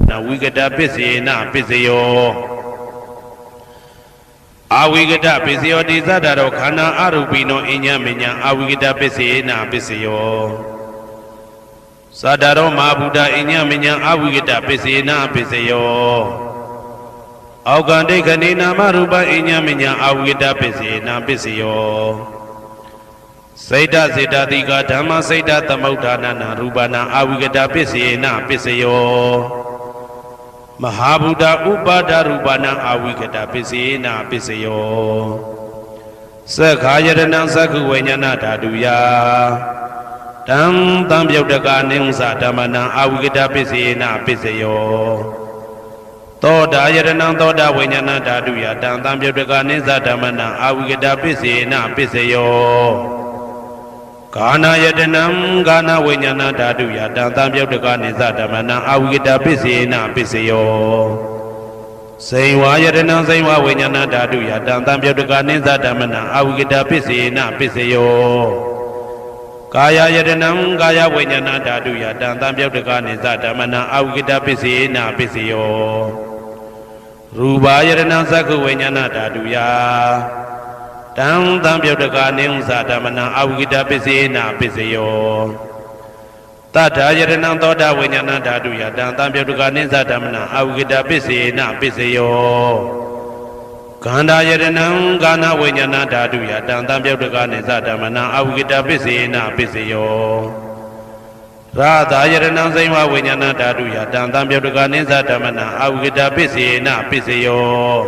နဝိဂဒပစ္စေနပစ္စယောအာဝိကတပစ္စယောတိသတ္တရောခန္ဓာအရူပိနောအညမညအာဝိကတပစ္စေနပစ္စယောသတ္တရောမဟာဗုဒ္ဓအညမညအာဝိကတပစ္စေနပစ္စယောအောက်ကံဒိဋ္ဌနေနာမရူပအညမညအာဝိကတပစ္စေနပစ္စယောစိတ်တစေတတိကဓမ္မစိတ်တသမုဋ္ဌာနနာရူပနာအာဝိကတပစ္စေနပစ္စယောမဟာဗုဒ္ဓဥပါဒရူပနာအာဝိကတပစ္စေနပစ္စယောသက္ခာယတနံသက္ခုဝိညာဏဓာတုယတံသံပြုတ်တကာနိဥ္စဓမ္မနံအာဝိကတပစ္စေနပစ္စယောသောတာယတနံသောတာဝိညာဏဓာတုယတံသံပြုတ်တကာနိသဓမ္မနံအာဝိကတပစ္စေနပစ္စယောကာနာယတနံကာနာဝိညာဏဓာတုယတံသံပြုတ်တကာနိသဓမ္မနံအာဝိကတပစ္စေနပစ္စယောစိဝါယတနံစိဝဝိညာဏဓာတုယတံသံပြုတ်တကာနိသဓမ္မနံအာဝိကတပစ္စေနပစ္စယောကာယယတနံကာယဝိညာဏဓာတုယတံသံပြုတ်တကာနိသဓမ္မနံအာဝိကတပစ္စေနပစ္စယောရူပါယတနံသက္ခုဝိညာဏဓာတုယတံသံပြုတ်တကာနိဥ္စဓမ္မနံအာဝိကတပစ္စေနပစ္စယောတတ္ထာယတနံသောတာဝိညာဏဓာတုယတံသံပြုတ်တကာနိသဓမ္မနံအာဝိကတပစ္စေနပစ္စယောကန္တာယတနံကာနဝိညာဏဓာတုယတံသံပြုတ်တကာနိသဓမ္မနံအာဝိကတပစ္စေနပစ္စယောရာသာယတနံစိဝဝိညာဏဓာတုယတံသံပြုတ်တကာနိသဓမ္မနံအာဝိကတပစ္စေနပစ္စယော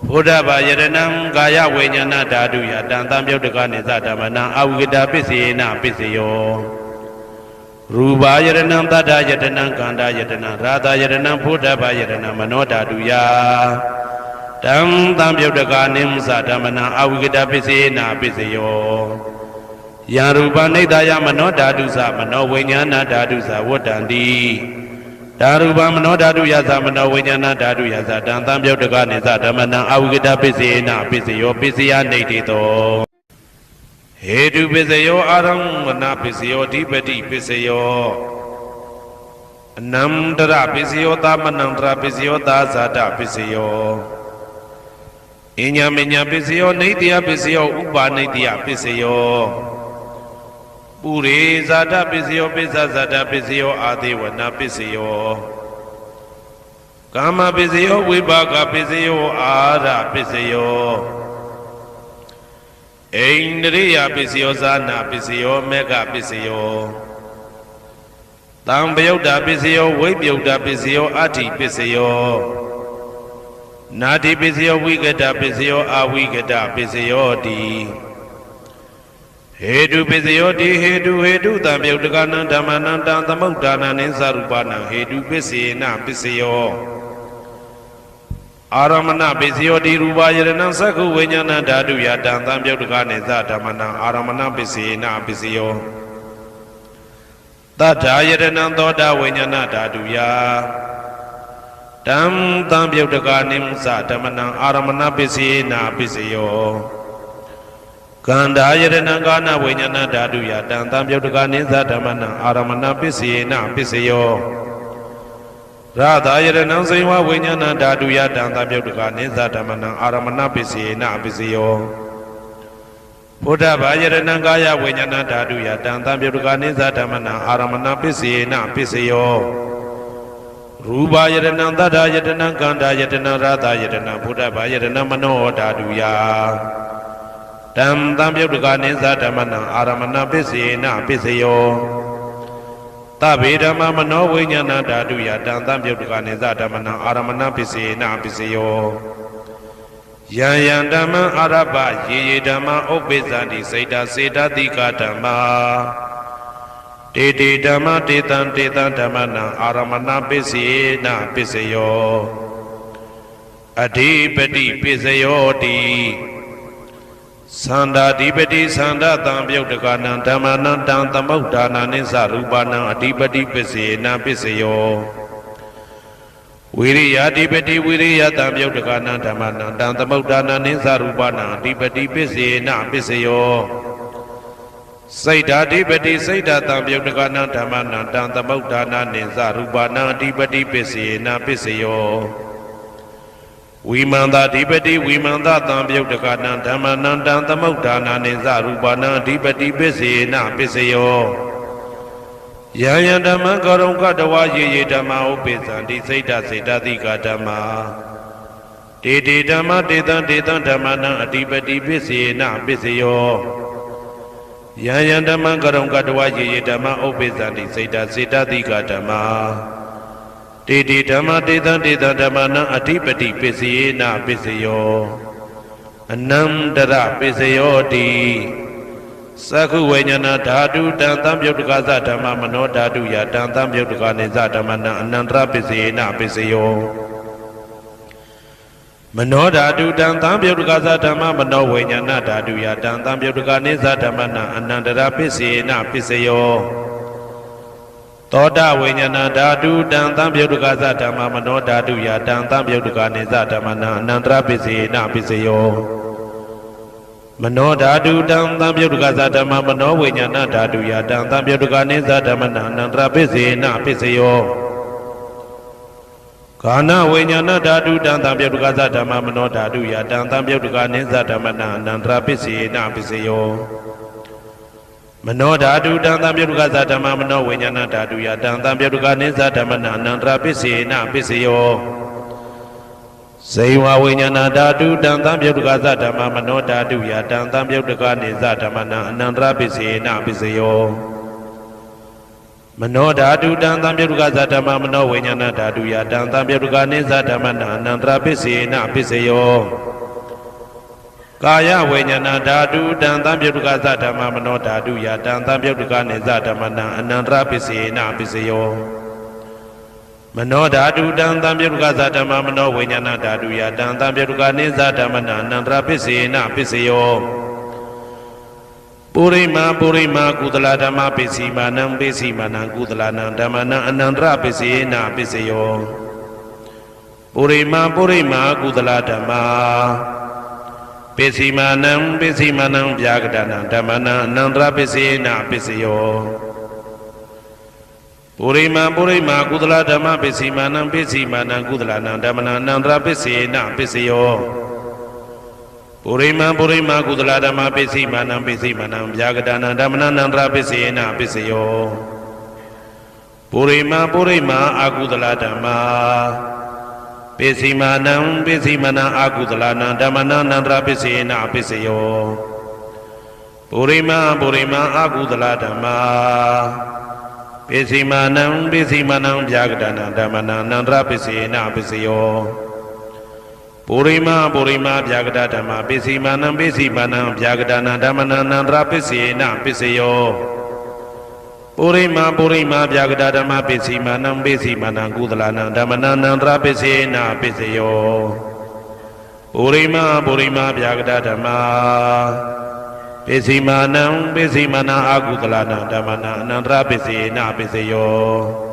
ဘုဒ္ဓဘာယတနံကာယဝိညာဏဓာတုယတံသံပြုတ်တကာနိသဓမ္မနံအာဝိကတပစ္စေနပစ္စယောရူပါယတနံသတ္တယတနံကန္တာယတနံရာသာယတနံဘုဒ္ဓဘာယတနံမနောဓာတုယတံသံပြုတ်တကာနိဥ္စဓမ္မနံအာဝိကတပစ္စေနပစ္စယောယာရူပနိဒာယမနောဓာတုသမနောဝိညာဏဓာတုသဝတ္တံတိဓာရူပမနောဓာတုယသမနောဝိညာဏဓာတုယသတံသံပြုတ်တကာနိသဓမ္မနံအာဝိကတပစ္စေနပစ္စယောပစ္စယနေတိတောဟေတုပစ္စယောအာရမဏပစ္စယောဓိပတိပစ္စယောအနန္တရပစ္စယောသမနန္တရပစ္စယောသာဇာတပစ္စယောအညမညပစ္စယောနေတိယပစ္စယောဥပါနေတိယပစ္စယောပုရိဇာတပစ္စယောပိစ္ဆဇာတပစ္စယောအာသေဝနာပစ္စယောကာမပစ္စယောဝိပါကပစ္စယောအာရပစ္စယောအိန္ဒရိယပစ္စယောဇာနာပစ္စယောမေဃပစ္စယောတံပယုတ်တာပစ္စယောဝိပယုတ်တာပစ္စယောအဋ္ဌိပစ္စယောနာတိပစ္စယောဝိကတပစ္စယောအာဝိကတပစ္စယောတိဟေတုပစ္စယောတိဟေတုတံပယုတ်တကနံဓမ္မနံတံသမုဋ္ဌာနံနိသရူပနံဟေတုပစ္စေနပစ္စယောအာရမဏပစ္စယောတိရူပယရဏံသက္ခုဝိညာဏဓာတုယတံသံပြုတ်တကနိသဓမ္မနံအာရမဏပစ္စေနပစ္စယောတတ္ထာယရဏံသောတာဝိညာဏဓာတုယတံသံပြုတ်တကနိသဓမ္မနံအာရမဏပစ္စေနပစ္စယောကန္တာယရဏံကာနဝိညာဏဓာတုယတံသံပြုတ်တကနိသဓမ္မနံအာရမဏပစ္စေနပစ္စယော Radha Yadanam Seva Vinyana Dadu Yadam Tamyutka Niza Dhamanam Aramana Pisena Pisayo Buddha Bayadanangaya Vinyana Dadu Yadam Tamyutka Niza Dhamanam Aramana Pisena Pisayo Ruba Yadanam Dada Yadanam Ganda Yadanam Radha Yadanam Buddha Bayadanam Mano Dadu Ya Dam Tamyutka Niza Dhamanam Aramana Pisena Pisayo Tabi Dhamma Mano Vinyana Dadu Yadam Tamyutka Niza Dhamanam Aramana Pisena Pisayo Yan Dhamma Araba Ye Dhamma Obezandi Seda Seda Dika Dhamma Dede Dhamma Detan Detan Dhamanam Aramana Pisena Pisayo Adipati Pisayo Di Sanda Dipati Sanda Tamyutka Dhamanam Dam Tamauddhana Nisa Rupanam Adipati Pisena Pisayo Viriya Dipati Viriya Tamyutka Dhamanam Dam Tamauddhana Nisa Rupanam Adipati Pisena Pisayo Saida Dipati Saida Tamyutka Dhamanam Dam Tamauddhana Nisa Rupanam Adipati Pisena Pisayo Vimanda Dipati Vimanda Tamyutka Dhamanam Dam Tamauddhana Nisa Rupanam Adipati Pisena Pisayo Yaya Dhamma Karunka Dawa Ye Dhamma Upesandi Saida Saida Dika Dhamma Dede Dhamma Detan Detan Dhamanam Adipati Pisena Pisayo Yaya Dhamma Karunka Dawa Ye Dhamma Upesandi Saida Saida Dika Dhamma Dede Dhamma Detan Detan Dhamanam Adipati Pisena Pisayo Anandara Pisayo Di Sakhu Vinyana Dhatu Dam Tamyutka Dhamma Mano Dhatu Yadam Tamyutka Niza Dhamanam Anandara Pisena Pisayo Mano Dhatu Dam Tamyutka Dhamma Mano Vinyana Dhatu Yadam Tamyutka Niza Dhamanam Anandara Pisena Pisayo Toda Vinyana Dhatu Dam Tamyutka Dhamma Mano Dhatu Yadam Tamyutka Niza Dhamanam Anandara Pisena Pisayo Mano Dhatu Dam Tamyutka Dhamma Mano Vinyana Dhatu Yadam Tamyutka Niza Dhamanam Anandara Pisena Pisayo Kana Vinyana Dhatu Dam Tamyutka Dhamma Mano Dhatu Yadam Tamyutka Niza Dhamanam Anandara Pisena Pisayo Mano Dhatu Dam Tamyutka Dhamma Mano Vinyana Dhatu Yadam Tamyutka Niza Dhamanam Anandara Pisena Pisayo Seva Vinyana Dhatu Dam Tamyutka Dhamma Mano Dhatu Yadam Tamyutka Niza Dhamanam Anandara Pisena Pisayo Mano Dhatu Dam Tamyutka Dhamma Mano Vinyana Dhatu Yadam Tamyutka Niza Dhamanam Anandara Pisena Pisayo Kaya Vinyana Dhatu Dam Tamyutka Dhamma Mano Dhatu Yadam Tamyutka Niza Dhamanam Anandara Pisena Pisayo Mano Dhatu Dam Tamyutka Dhamma Mano Vinyana Dhatu Yadam Tamyutka Niza Dhamanam Anandara Pisena Pisayo Purima Purima Kudala Dhamma Pisimanam Pisimanam Kudalanam Dhamanam Anandara Pisena Pisayo Purima Purima Kudala Dhamma Pisimanam Pisimanam Vyagadanam Dhamanam Anandara Pisena Pisayo Purima Purima Kudala Dhamma Pisimanam Pisimanam Kudalanam Dhamanam Anandara Pisena Pisayo Purima Purima Kudala Dhamma Pisimanam Pisimanam Vyagadanam Dhamanam Anandara Pisena Pisayo Purima Purima Akudala Dhamma Pisimanam Pisimanam Akudalanam Dhamanam Anandara Pisena Pisayo Purima Purima Akudala Dhamma Pisimanam Pisimanam Vyagadanam Dhamanam Anandara Pisena Pisayo Purima Purima Vyagadanam Pisimanam Pisimanam Vyagadanam Dhamanam Anandara Pisena Pisayo Purima Purima Vyagadanam Pisimanam Pisimanam Kudalanam Dhamanam Anandara Pisena Pisayo Purima Purima Vyagadanam Pisimanam Pisimanam Akudalanam Dhamanam Anandara Pisena Pisayo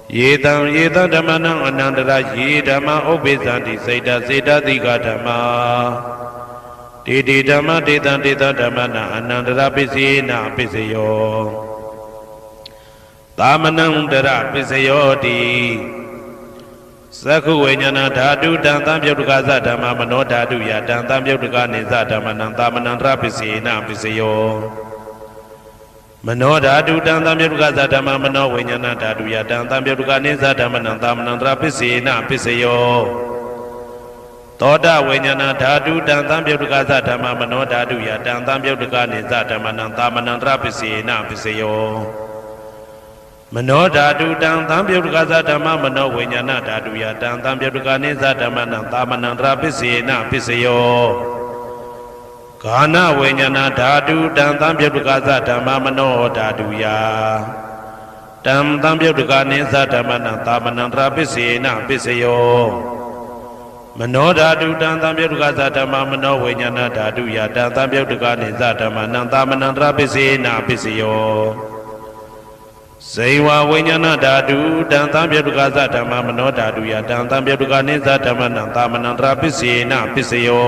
Yetam Yetam Dhamanam Anandara Ye Dhamma Upesandi Saida Saida Dika Dhamma Dede Dhamma Detan Detan Dhamanam Anandara Pisena Pisayo Dhamanam Dara Pisayo Di သက္ခုဝိညာဏဓာတုတံသံပြုတ်တကသဓမ္မမနောဓာတုယတံသံပြုတ်တကနေသဓမ္မနံသာမဏံတရပစ္စေနပစ္စယောမနောဓာတုတံသံပြုတ်တကသဓမ္မမနောဝိညာဏဓာတုယတံသံပြုတ်တကနေသဓမ္မနံသာမဏံတရပစ္စေနပစ္စယောသောတဝိညာဏဓာတုတံသံပြုတ်တကသဓမ္မမနောဓာတုယတံသံပြုတ်တကနေသဓမ္မနံသာမဏံတရပစ္စေနပစ္စယောမနောဓာတုတံသံပြုတ်တကသဓမ္မမနောဝိညာဏဓာတုယတံသံပြုတ်တကနေသဓမ္မနံသာမဏံတရပစ္စေနပစ္စယောဂာနဝိညာဏဓာတုတံသံပြုတ်တကသဓမ္မမနောဓာတုယတံသံပြုတ်တကနေသဓမ္မနံသာမဏံတရပစ္စေနပစ္စယောမနောဓာတုတံသံပြုတ်တကသဓမ္မမနောဝိညာဏဓာတုယတံသံပြုတ်တကနေသဓမ္မနံသာမဏံတရပစ္စေနပစ္စယောဇေဝဝိညာဏဓာတုတံသံပြုတ်တကသဓမ္မမနောဓာတုယတံသံပြုတ်တကနေသဓမ္မနံသာမဏံတရပစ္စေနပစ္စယော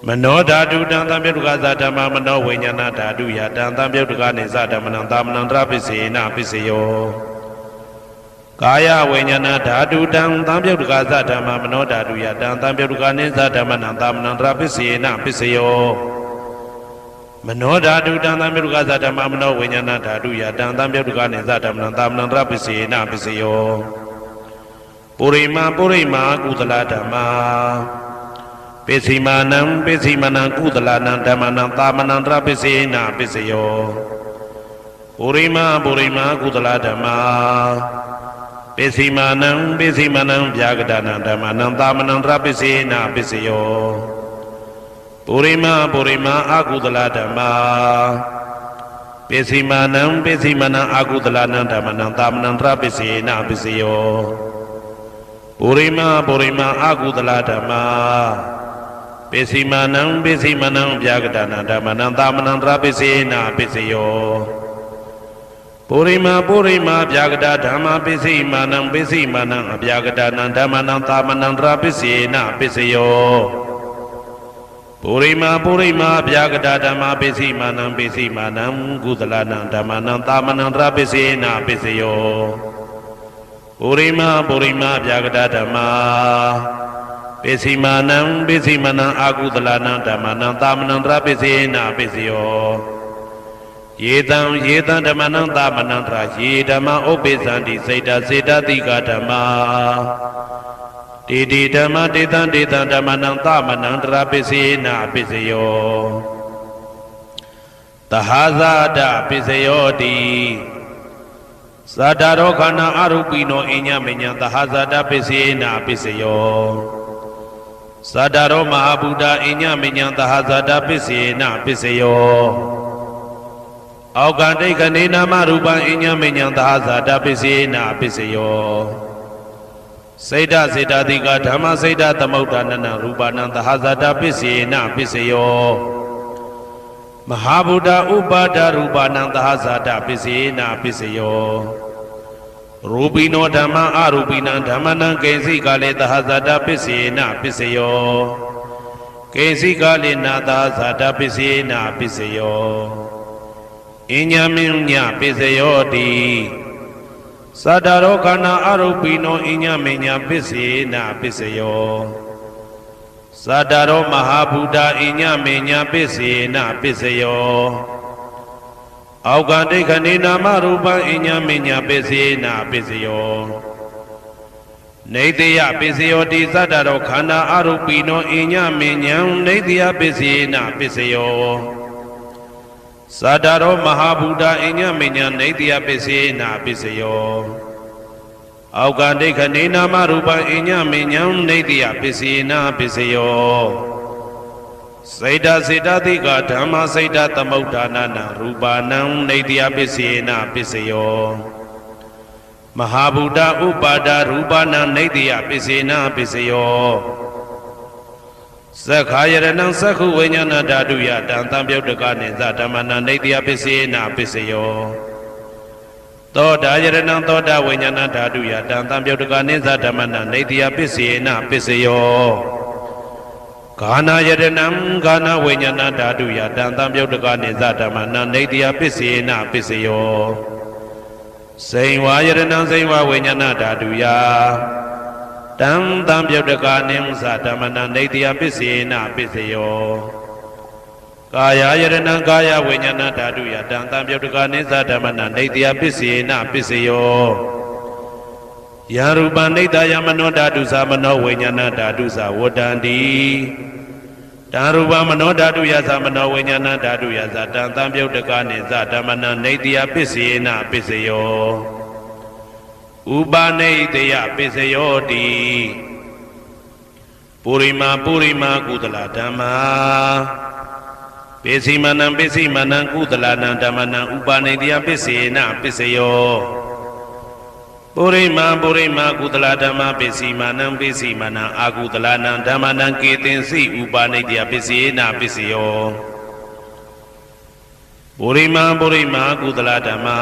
မနောဓာတုတံသံပြုတ်တကသဓမ္မမနောဝိညာဏဓာတုယတံသံပြုတ်တကနေသဓမ္မနံသာမဏံတရပစ္စေနပစ္စယောကာယဝိညာဏဓာတုတံသံပြုတ်တကသဓမ္မမနောဓာတုယတံသံပြုတ်တကနေသဓမ္မနံသာမဏံတရပစ္စေနပစ္စယောမနောဓာတုတံသံပြုတ်တကသဓမ္မမနောဝိညာဏဓာတုယတံသံပြုတ်တကနေသဓမ္မနံသာမဏံတရပစ္စေနပစ္စယောပုရိမာကုသလဓမ္မာပိစိမာနံပိစိမနံကုသလနံဓမ္မနံသာမဏံတရပစ္စေနပစ္စယောပုရိမာကုသလဓမ္မာပိစိမာနံဗျာဂဒနံဓမ္မနံသာမဏံတရပစ္စေနပစ္စယောပုရိမာအကုသလဓမ္မာပိစိမာနံအကုသလနံဓမ္မနံသာမဏံတရပစ္စေနပစ္စယောပုရိမာအကုသလဓမ္မာပိစိမာနံဗျာဂဒနံဓမ္မနံသာမဏံတရပစ္စေနပစ္စယောပုရိမာဗျာဂဒဓမ္မာပိစိမာနံအဗျာဂဒနံဓမ္မနံသာမဏံတရပစ္စေနပစ္စယောပုရိမာဗျာဂဒဓမ္မာပိစိမာနံကုသလနံဓမ္မနံသာမဏံတရပစ္စေနပစ္စယောပုရိမာဗျာဂဒဓမ္မာပိစိမာနံအာကုသလနံဓမ္မနံသာမဏံတရပစ္စေနပစ္စယောယေတံဓမ္မနံသာမဏံတရယေဓမ္မဥပ္ပိသန္တိစေတတိကဓမ္မာတေဓမ္မတေတံဓမ္မနံသာမဏံတရပစ္စေနပစ္စယောသဟာဇာတပစ္စယောတိသာတရောခန္ဓာအရုပိနောအညမညံသဟာဇာတပစ္စေနပစ္စယောသာတရောမဟာဗုဒ္ဓအညမညံသဟာဇာတပစ္စေနပစ္စယောအောက်ကတိခဏေနာမရူပံအညမညံသဟာဇာတပစ္စေနပစ္စယောစေတတိကဓမ္မစေတသမုဋ္ဌာနနရူပနံသဟာဇာတပစ္စေနပစ္စယောမဟာဗုဒ္ဓဥပါဒရူပနံသဟာဇာတပစ္စေနပစ္စယောရူပိနောဓမ္မအရူပိနံဓမ္မနံကိဉ္စိကာလေသဟာဇာတပစ္စေနပစ္စယောကိဉ္စိကာလေနာသဟာဇာတပစ္စေနပစ္စယောအညမညပစ္စယောတိသတ္တရောခန္ဓာအရုပိနောအညမညပစ္စေနပစ္စယောသတ္တရောမဟာဗုဒ္ဓအညမညပစ္စေနပစ္စယောအောက်ကတိခဏေနာမရူပံအညမညပစ္စေနပစ္စယောနေတယပစ္စယောတိသတ္တရောခန္ဓာအရုပိနောအညမညနေတယပစ္စေနပစ္စယောသတ္တရောမဟာဗုဒ္ဓအညမညနေတယပစ္စေနပစ္စယောအောက်ကတိခဏေနာမရူပံအညမညနေတယပစ္စေနပစ္စယောစေတတိကဓမ္မစေတသမုဋ္ဌာနနရူပနံနေတယပစ္စေနပစ္စယောမဟာဗုဒ္ဓဥပါဒရူပနံနေတယပစ္စေနပစ္စယောသက္ခာယရဏံသက္ခုဝိညာဏဓာတုယတံသံပြုတ်တကနေသဓမ္မနံနေတယပစ္စေနပစ္စယောသောတာယရဏံသောတာဝိညာဏဓာတုယတံသံပြုတ်တကနေသဓမ္မနံနေတယပစ္စေနပစ္စယောဂာနာယရဏံဂာနာဝိညာဏဓာတုယတံသံပြုတ်တကနေသဓမ္မနံနေတယပစ္စေနပစ္စယော စိန်ဝါယရဏံစိန်ဝါဝိညာဏဓာတုယတံတံပြုတ်တကာနိမသဓမ္မနံဒိဋ္ဌိယပစ္စေနပစ္စယောကာယယရဏံကာယဝိညာဏဓာတုယတံတံပြုတ်တကာနိသဓမ္မနံဒိဋ္ဌိယပစ္စေနပစ္စယောယရူပနိတ္တယမနောဓာတုသမနောဝိညာဏဓာတုသဝတ္တန္တိဓာရူပမနောဓာတုယသမနောဝိညာဏဓာတုယသတံတံပြုတ်တကာနိသဓမ္မနံဒိဋ္ဌိယပစ္စေနပစ္စယောဥပနိတယပစ္စယောတိပုရိမာကုသလဓမ္မာပိစီမနံကုသလနံဓမ္မနံဥပနိတယပစ္စေနပစ္စယောပုရိမာကုသလဓမ္မာပိစီမနံအာကုသလနံဓမ္မနံကေတင်စီဥပနိတယပစ္စေနပစ္စယောပုရိမာကုသလဓမ္မာ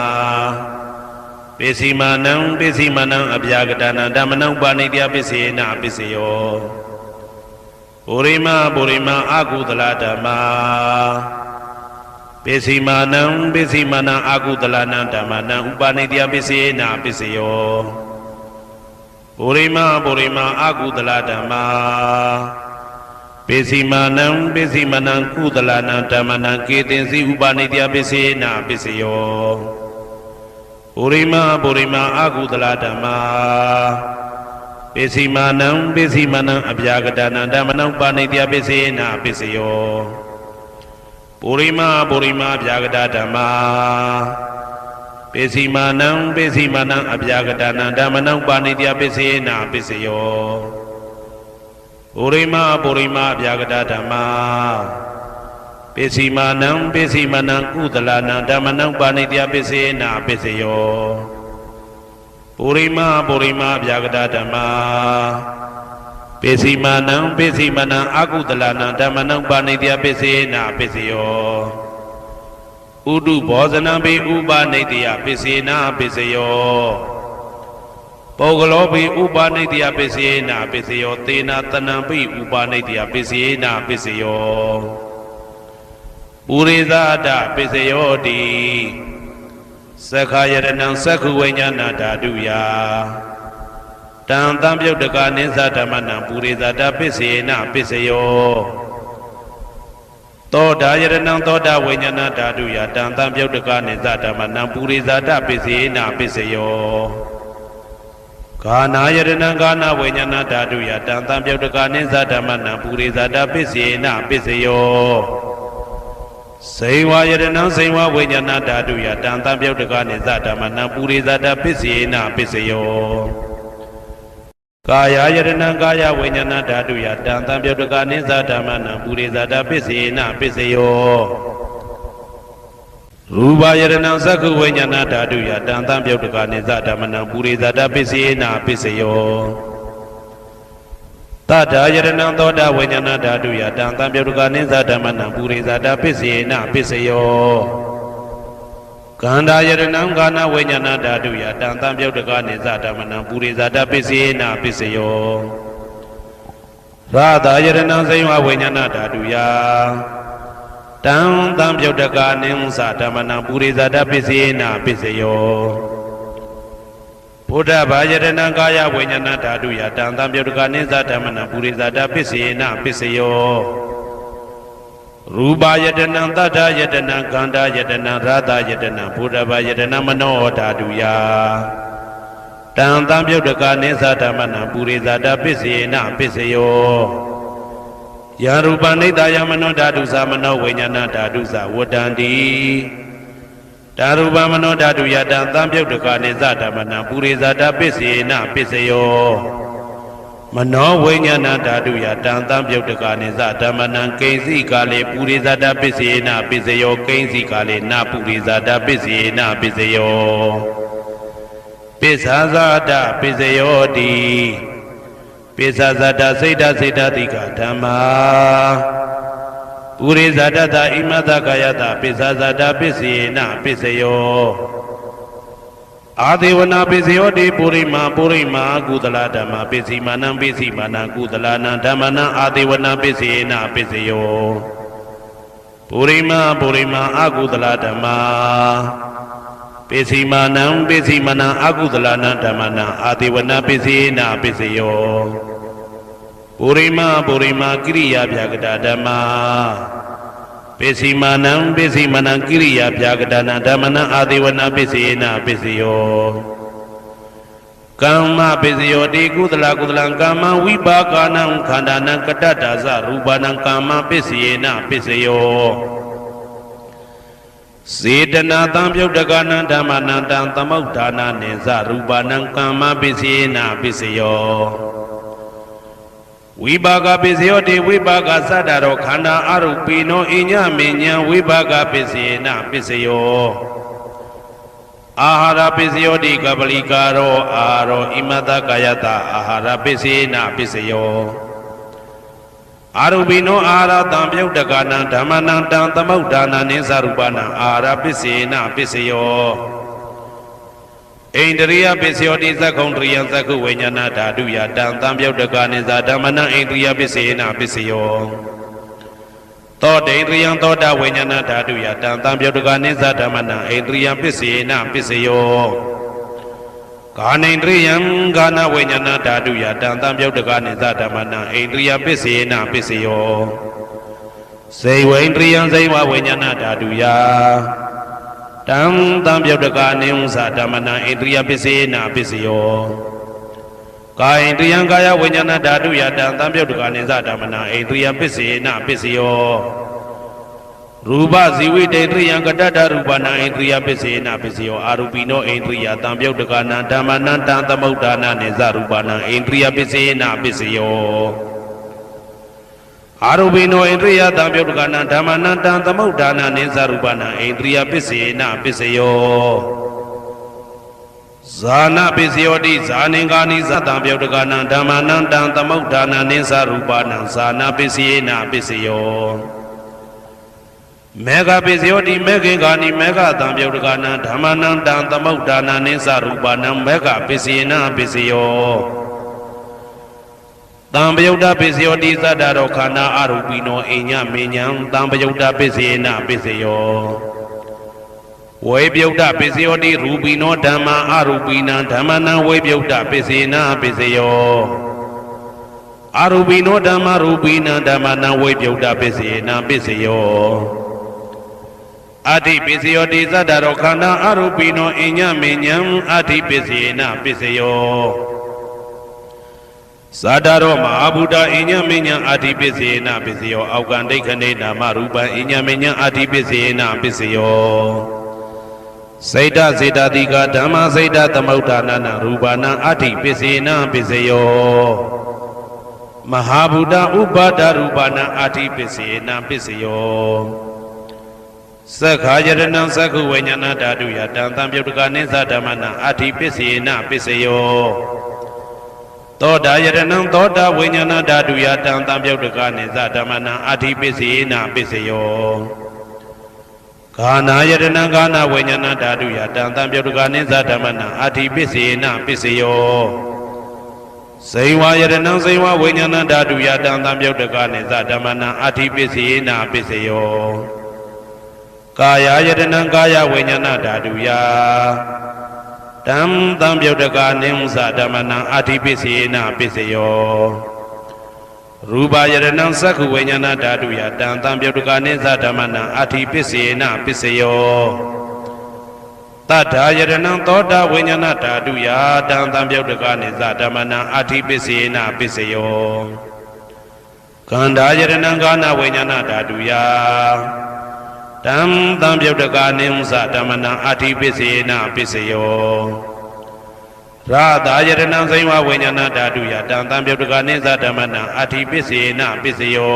ပိစီမနံအဗျာကတနံဓမ္မနံဥပနိတယပစ္စေနပစ္စယောပုရိမာအာကုသလဓမ္မာပိစီမနံအာကုသလနံဓမ္မနံဥပနိတယပစ္စေနပစ္စယောပုရိမာအာကုသလဓမ္မာပိစီမနံကုသလနံဓမ္မနံကေတင်စီဥပနိတယပစ္စေနပစ္စယောပုရိမာအာကုသလဓမ္မာပိစီမနံအဗျာကတနံဓမ္မနံဥပနိတယပစ္စေနပစ္စယောပုရိမာအဗျာကတဓမ္မာပိစီမနံအဗျာကတနံဓမ္မနံဥပနိတယပစ္စေနပစ္စယောပုရိမာအဗျာကတဓမ္မာပိစီမနံကုသလနံဓမ္မနံဥပနိတယပစ္စေနပစ္စယောပုရိမာအဗျာကတဓမ္မာပိစီမနံအာကုသလနံဓမ္မနံဥပနိတယပစ္စေနပစ္စယောဥဒုဘောဇနံပိဥပနိတယပစ္စေနပစ္စယောပုဂ္ဂလောပိဥပနိတယပစ္စေနပစ္စယောသေနတနံပိဥပနိတယပစ္စေနပစ္စယောပုရိသဒပစ္စယောတိသက္ခာယရဏံသက္ခုဝိညာဏဓာတုယတံတံပြုတ်တကာနိသဓမ္မနံပုရိသဒပစ္စေနပစ္စယောသောတာယရဏံသောတာဝိညာဏဓာတုယတံတံပြုတ်တကာနိသဓမ္မနံပုရိသဒပစ္စေနပစ္စယောဂာနာယရဏံဂာနာဝိညာဏဓာတုယတံတံပြုတ်တကာနိသဓမ္မနံပုရိသဒပစ္စေနပစ္စယောစိန်ဝါယရဏံစိန်ဝါဝိညာဏဓာတုယတံတံပြုတ်တကာနိသဓမ္မနံပုရိသဒပစ္စေနပစ္စယောကာယယရဏံကာယဝိညာဏဓာတုယတံတံပြုတ်တကာနိသဓမ္မနံပုရိသဒပစ္စေနပစ္စယောရူပယရဏံသက္ခုဝိညာဏဓာတုယတံတံပြုတ်တကာနိသဓမ္မနံပုရိသဒပစ္စေနပစ္စယောတတယရဏံသောတာဝိညာဏဓာတုယတံတံပြုတ်တကာနိသဓမ္မနံပုရိသဒပစ္စေနပစ္စယောကန္တာယရဏံကာနဝိညာဏဓာတုယတံတံပြုတ်တကာနိသဓမ္မနံပုရိသဒပစ္စေနပစ္စယောရာသယရဏံစိဝဝိညာဏဓာတုယတံတံပြုတ်တကာနိသဓမ္မနံပုရိသဒပစ္စေနပစ္စယောဘုဒ္ဓဘာယရဏံကာယဝိညာဏဓာတုယတံတံပြုတ်တကာနိသဓမ္မနံပုရိသဒပစ္စေနပစ္စယောရူပယတနံတတ္ထယတနံကန္တာယတနံရာသယတနံဘုဒ္ဓဘာယတနံမနောဓာတုယတံတံပြုတ်တကာနိသဓမ္မနံပုရိသဒပစ္စေနပစ္စယောယရူပနိတ္တယမနောဓာတုသမနောဝိညာဏဓာတုသဝတ္တန္တိဓာရူပမနောဓာတုယတံတံပြုတ်တကာနိသဓမ္မနံပုရိသဒပစ္စေနပစ္စယောမနောဝိညာဏဓာတုယတံတံပြုတ်တကာနိသဓမ္မနံကိဉ္စီကာလေပုရိသဒပစ္စေနပစ္စယောကိဉ္စီကာလေနပုရိသဒပစ္စေနပစ္စယောပိစ္ဆာဇာတပစ္စယောတိပိစ္ဆာဇာတစိတ်တတိကဓမ္မာပုရိသဒတဣမတကာယတပိစ္ဆာဇာတပစ္စေနပစ္စယောအာဒေဝနာပိစယောတိပုရိမာကုသလဓမ္မပိစီမာနံကုသလနံဓမ္မနံအာဒေဝနာပိစေနပိစယောပုရိမာအကုသလဓမ္မ ပိစီမာနံပိစီမနံအကုသလနံဓမ္မနံအာတိဝနပိစီနာပိစယောပုရိမကိရိယာဗျာကတာဓမ္မာပိစီမာနံပိစီမနံကိရိယာဗျာကတာနံဓမ္မနံအာတိဝနပိစီနာပိစယောကမ္မပိစယောတိကုသလကမ္မဝိပါကနံခန္ဓာနံကတ္တဒါဇရူပနံကမ္မပိစီနာပိစယောစေတနာတံပြုတ်တကနံဓမ္မနံတံသမုဋ္ဌာနာနိသရူပနံကမ္မပိစီနာပိစယောဝိပါကပိစယောတိဝိပါကသတ္တရောခန္ဓာအရုပိနောအညမေညံဝိပါကပိစီနာပိစယောအာဟာရပိစယောတိကပလိကာရောအာရောဣမတကာယတအာဟာရပိစီနာပိစယောအာရုပိနောအာရတံပြုတ်တကနံဓမ္မနံတံသမုဋ္ဌာနာနိသရူပနံအာရပိစေနပိစယောဣန္ဒရိယပိစယောတိသက္ခုံတရိယံသက္ခုဝိညာဏဓာတုယတံသံပြုတ်တကနိသဓမ္မနံဣန္ဒရိယပိစေနပိစယောသောတေန္ဒရိယံသောတာဝိညာဏဓာတုယတံသံပြုတ်တကနိသဓမ္မနံဣန္ဒရိယပိစေနပိစယောကာနိန္ဒရိယံကာနဝိညာဏဓာတုယတံသံပြုတ်တကနိသဓမ္မနံဣန္ဒရိယပိစေနပိစယောစေဝိန္ဒရိယံစေဝဝိညာဏဓာတုယတံသံပြုတ်တကနိဥ္စဓမ္မနံဣန္ဒရိယပိစေနပိစယောကာယန္ဒရိယံကာယဝိညာဏဓာတုယတံသံပြုတ်တကနိသဓမ္မနံဣန္ဒရိယပိစေနပိစယောရူပဇီဝိတေတရိယံကတ္တရူပနံဣန္ဒရိယပိစေနပိစယောအာရူပိနောဣန္ဒရိယတံပြုတ်တကနံဓမ္မနံတံသမုဋ္ဌာနာနိသရူပနံဣန္ဒရိယပိစေနပိစယောအာရူပိနောဣန္ဒရိယတံပြုတ်တကနံဓမ္မနံတံသမုဋ္ဌာနာနိသရူပနံဣန္ဒရိယပိစေနပိစယောဇာနပိစယောတိဇာနင်္ဂာနိသတံပြုတ်တကနံဓမ္မနံတံသမုဋ္ဌာနာနိသရူပနံဇာနပိစေနပိစယောမေဃပိစယောတိမေခင်ကာနိမေဃတံပြုတ်တကနံဓမ္မနံတံသမုဋ္ဌာနာနိသရူပနံမေဃပိစေနပိစယောတံပယုတ်တပိစယောတိသတ္တရောခန္ဓာအရူပိနောအိညမေညံတံပယုတ်တပိစေနပိစယောဝေပယုတ်တပိစယောတိရူပိနောဓမ္မာအရူပိနံဓမ္မနံဝေပယုတ်တပိစေနပိစယောအရူပိနောဓမ္မာရူပိနံဓမ္မနံဝေပယုတ်တပိစေနပိစယောအတိပိစယောတိသတ္တရောခန္ဓာအရူပိနောအိညမေညံအတိပိစေနပိစယောသတ္တရောမဟာဗုဒ္ဓအိညမေညံအတိပိစေနပိစယောအောက်ကံဒိဋ္ဌနေနာမရူပံအိညမေညံအတိပိစေနပိစယောစိတ်တစေတတိကဓမ္မစိတ်တသမုဋ္ဌာနာရူပနာအတိပိစေနပိစယောမဟာဗုဒ္ဓဥပါဒရူပနာအတိပိစေနပိစယောသက္ခာယရဏံသက္ခုဝိညာဏဓာတုယတံသံပြုတ်တကနိသဓမ္မနံအတိပိစေနပိစယောသောတာယရဏံသောတာဝိညာဏဓာတုယတံသံပြုတ်တကနိသဓမ္မနံအတိပိစေနပိစယောဂာနာယရဏံဂာနာဝိညာဏဓာတုယတံသံပြုတ်တကနိသဓမ္မနံအတိပိစေနပိစယောဇိဝယရဏံဇိဝဝိညာဏဓာတုယတံသံပြုတ်တကနိသဓမ္မနံအတိပိစေနပိစယောကာယယတနံကာယဝိညာဏဓာတုယတံသံပြုတ်တကနိဥ္စဓမ္မနံအတိပိစေနပိစယောရူပယတနံသက္ခုဝိညာဏဓာတုယတံသံပြုတ်တကနိသဓမ္မနံအတိပိစေနပိစယောတတ္ထာယတနံသောတာဝိညာဏဓာတုယတံသံပြုတ်တကနိသဓမ္မနံအတိပိစေနပိစယောခန္ဓာယတနံကာနဝိညာဏဓာတုယတံသံပြုတ်တကနိဥ္စဓမ္မနံအတိပိစေနပိစယောရာသာယတနံဇိဝဝိညာဏဓာတုယတံသံပြုတ်တကနိသဓမ္မနံအတိပိစေနပိစယော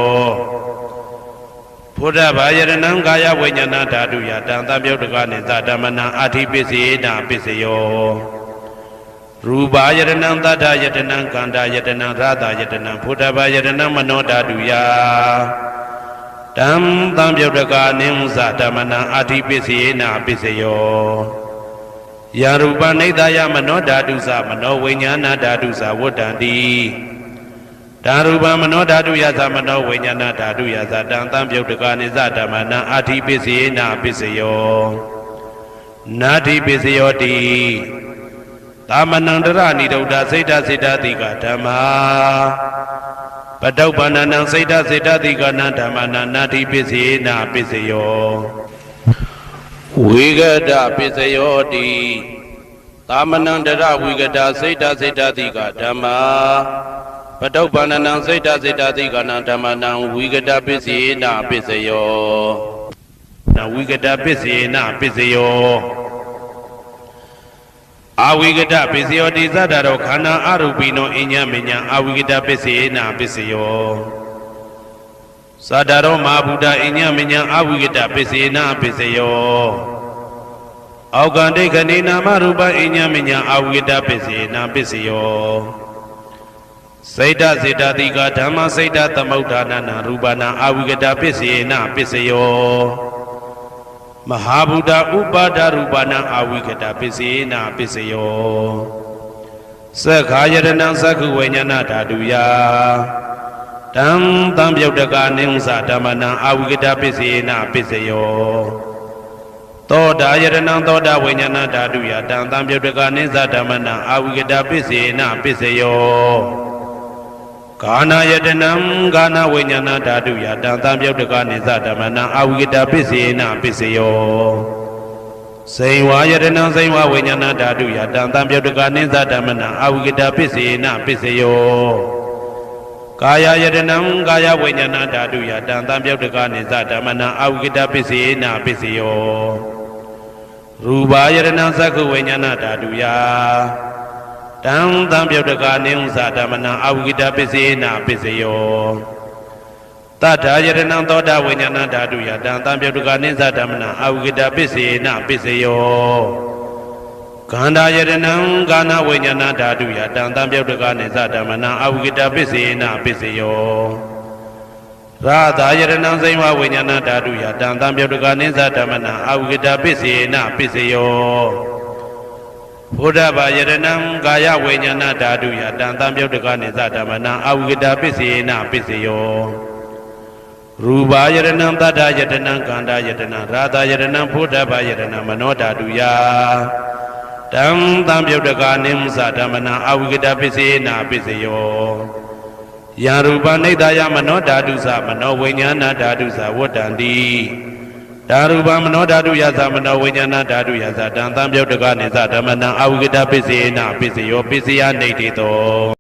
ဘုဒ္ဓဘာယတနံကာယဝိညာဏဓာတုယတံသံပြုတ်တကနိသဓမ္မနံအတိပိစေနပိစယောရူပယတနံသတ္တယတနံကန္တာယတနံရာသာယတနံဘုဒ္ဓဘာယတနံမနောဓာတုယတံသံပြုတ်တကနိဥ္စဓမ္မနံအတိပိစေနပိစယောယရူပနိဒာယမနောဓာတုသမနောဝိညာဏဓာတုသဝတ္တံတိဓာရူပမနောဓာတုယသမနောဝိညာဏဓာတုယသတံသံပြုတ်တကနိသဓမ္မနံအတိပိစေနပိစယော နာတိပစ္စယောတိသာမဏံတရဏိဒုဒ္ဓစိတ်တစိတ်တတိကဓမ္မာပတုပ္ပန္နံစိတ်တစိတ်တတိကနံဓမ္မနာနာတိပစ္စယေနာပစ္စယောဝိဂဒပစ္စယောတိသာမဏံတရဝိဂဒစိတ်တစိတ်တတိကဓမ္မာပတုပ္ပန္နံစိတ်တစိတ်တတိကနံဓမ္မနာဝိဂဒပစ္စယေနာပစ္စယောနာဝိဂဒပစ္စယေနာပစ္စယောအာဝိကတပစ္စယောတိသတ္တရောခန္ဓာအရူပိနောအညမညအာဝိကတပစ္စေနာပစ္စယောသတ္တရောမဟာဗုဒ္ဓအညမညအာဝိကတပစ္စေနာပစ္စယောအောက်ကံဒိဋ္ဌနေနာမရူပအညမညအာဝိကတပစ္စေနာပစ္စယောစိတ်တစေတတိကဓမ္မစိတ်တသမုဋ္ဌာနာရူပနာအာဝိကတပစ္စေနာပစ္စယောမဟာဗုဒ္ဓဥပါဒရူပနာအာဝိကတပစ္စေနာပစ္စယောသက္ခာယတနံသက္ခုဝိညာဏဓာတုယတံတံပြုတ်တကနိဥ္စဓမ္မနံအာဝိကတပစ္စေနာပစ္စယောသောတာယတနံသောတာဝိညာဏဓာတုယတံတံပြုတ်တကနိဥ္စဓမ္မနံအာဝိကတပစ္စေနာပစ္စယောကာနာယတနံကာနာဝိညာဏဓာတုယတံတံပြုတ်တကနိသဓမ္မနံအာဝိကတပစ္စေနာပစ္စယောစိန်ဝါယတနံစိန်ဝဝိညာဏဓာတုယတံတံပြုတ်တကနိသဓမ္မနံအာဝိကတပစ္စေနာပစ္စယောကာယယတနံကာယဝိညာဏဓာတုယတံတံပြုတ်တကနိသဓမ္မနံအာဝိကတပစ္စေနာပစ္စယောရူပယတနံသက္ခုဝိညာဏဓာတုယတံတံပြုတ်တကနိဥ္စဓမ္မနံအာဝိကတပစ္စေနာပစ္စယောတတ္ထာယတနံသောတာဝိညာဏဓာတုယတံတံပြုတ်တကနိဥ္စဓမ္မနံအာဝိကတပစ္စေနာပစ္စယောခန္ဓာယတနံကာနဝိညာဏဓာတုယတံတံပြုတ်တကနိဥ္စဓမ္မနံအာဝိကတပစ္စေနာပစ္စယောရာသာယတနံစိမ္ဝဝိညာဏဓာတုယတံတံပြုတ်တကနိဥ္စဓမ္မနံအာဝိကတပစ္စေနာပစ္စယောဘုဒ္ဓဘာယတနံကာယဝိညာဏဓာတုယတံတံပြုတ်တကနိသဓမ္မနံအာဝိကတပစ္စေနာပစ္စယောရူပယတနံတတ္ထယတနံကန္တာယတနံရာသယတနံဘုဒ္ဓဘာယတနံမနောဓာတုယတံတံပြုတ်တကနိမသဓမ္မနံအာဝိကတပစ္စေနာပစ္စယောယံရူပနိဒာယမနောဓာတုသမနောဝိညာဏဓာတုသဝတ္တန္တိဓာရူပမနောဓာတုယသမနောဝိညာဏဓာတုယသတံတံပြုတ်တကနိသဓမ္မနံအာဝိကတပစ္စေနာပစ္စယောပစ္စယနိဋ္ဌိတော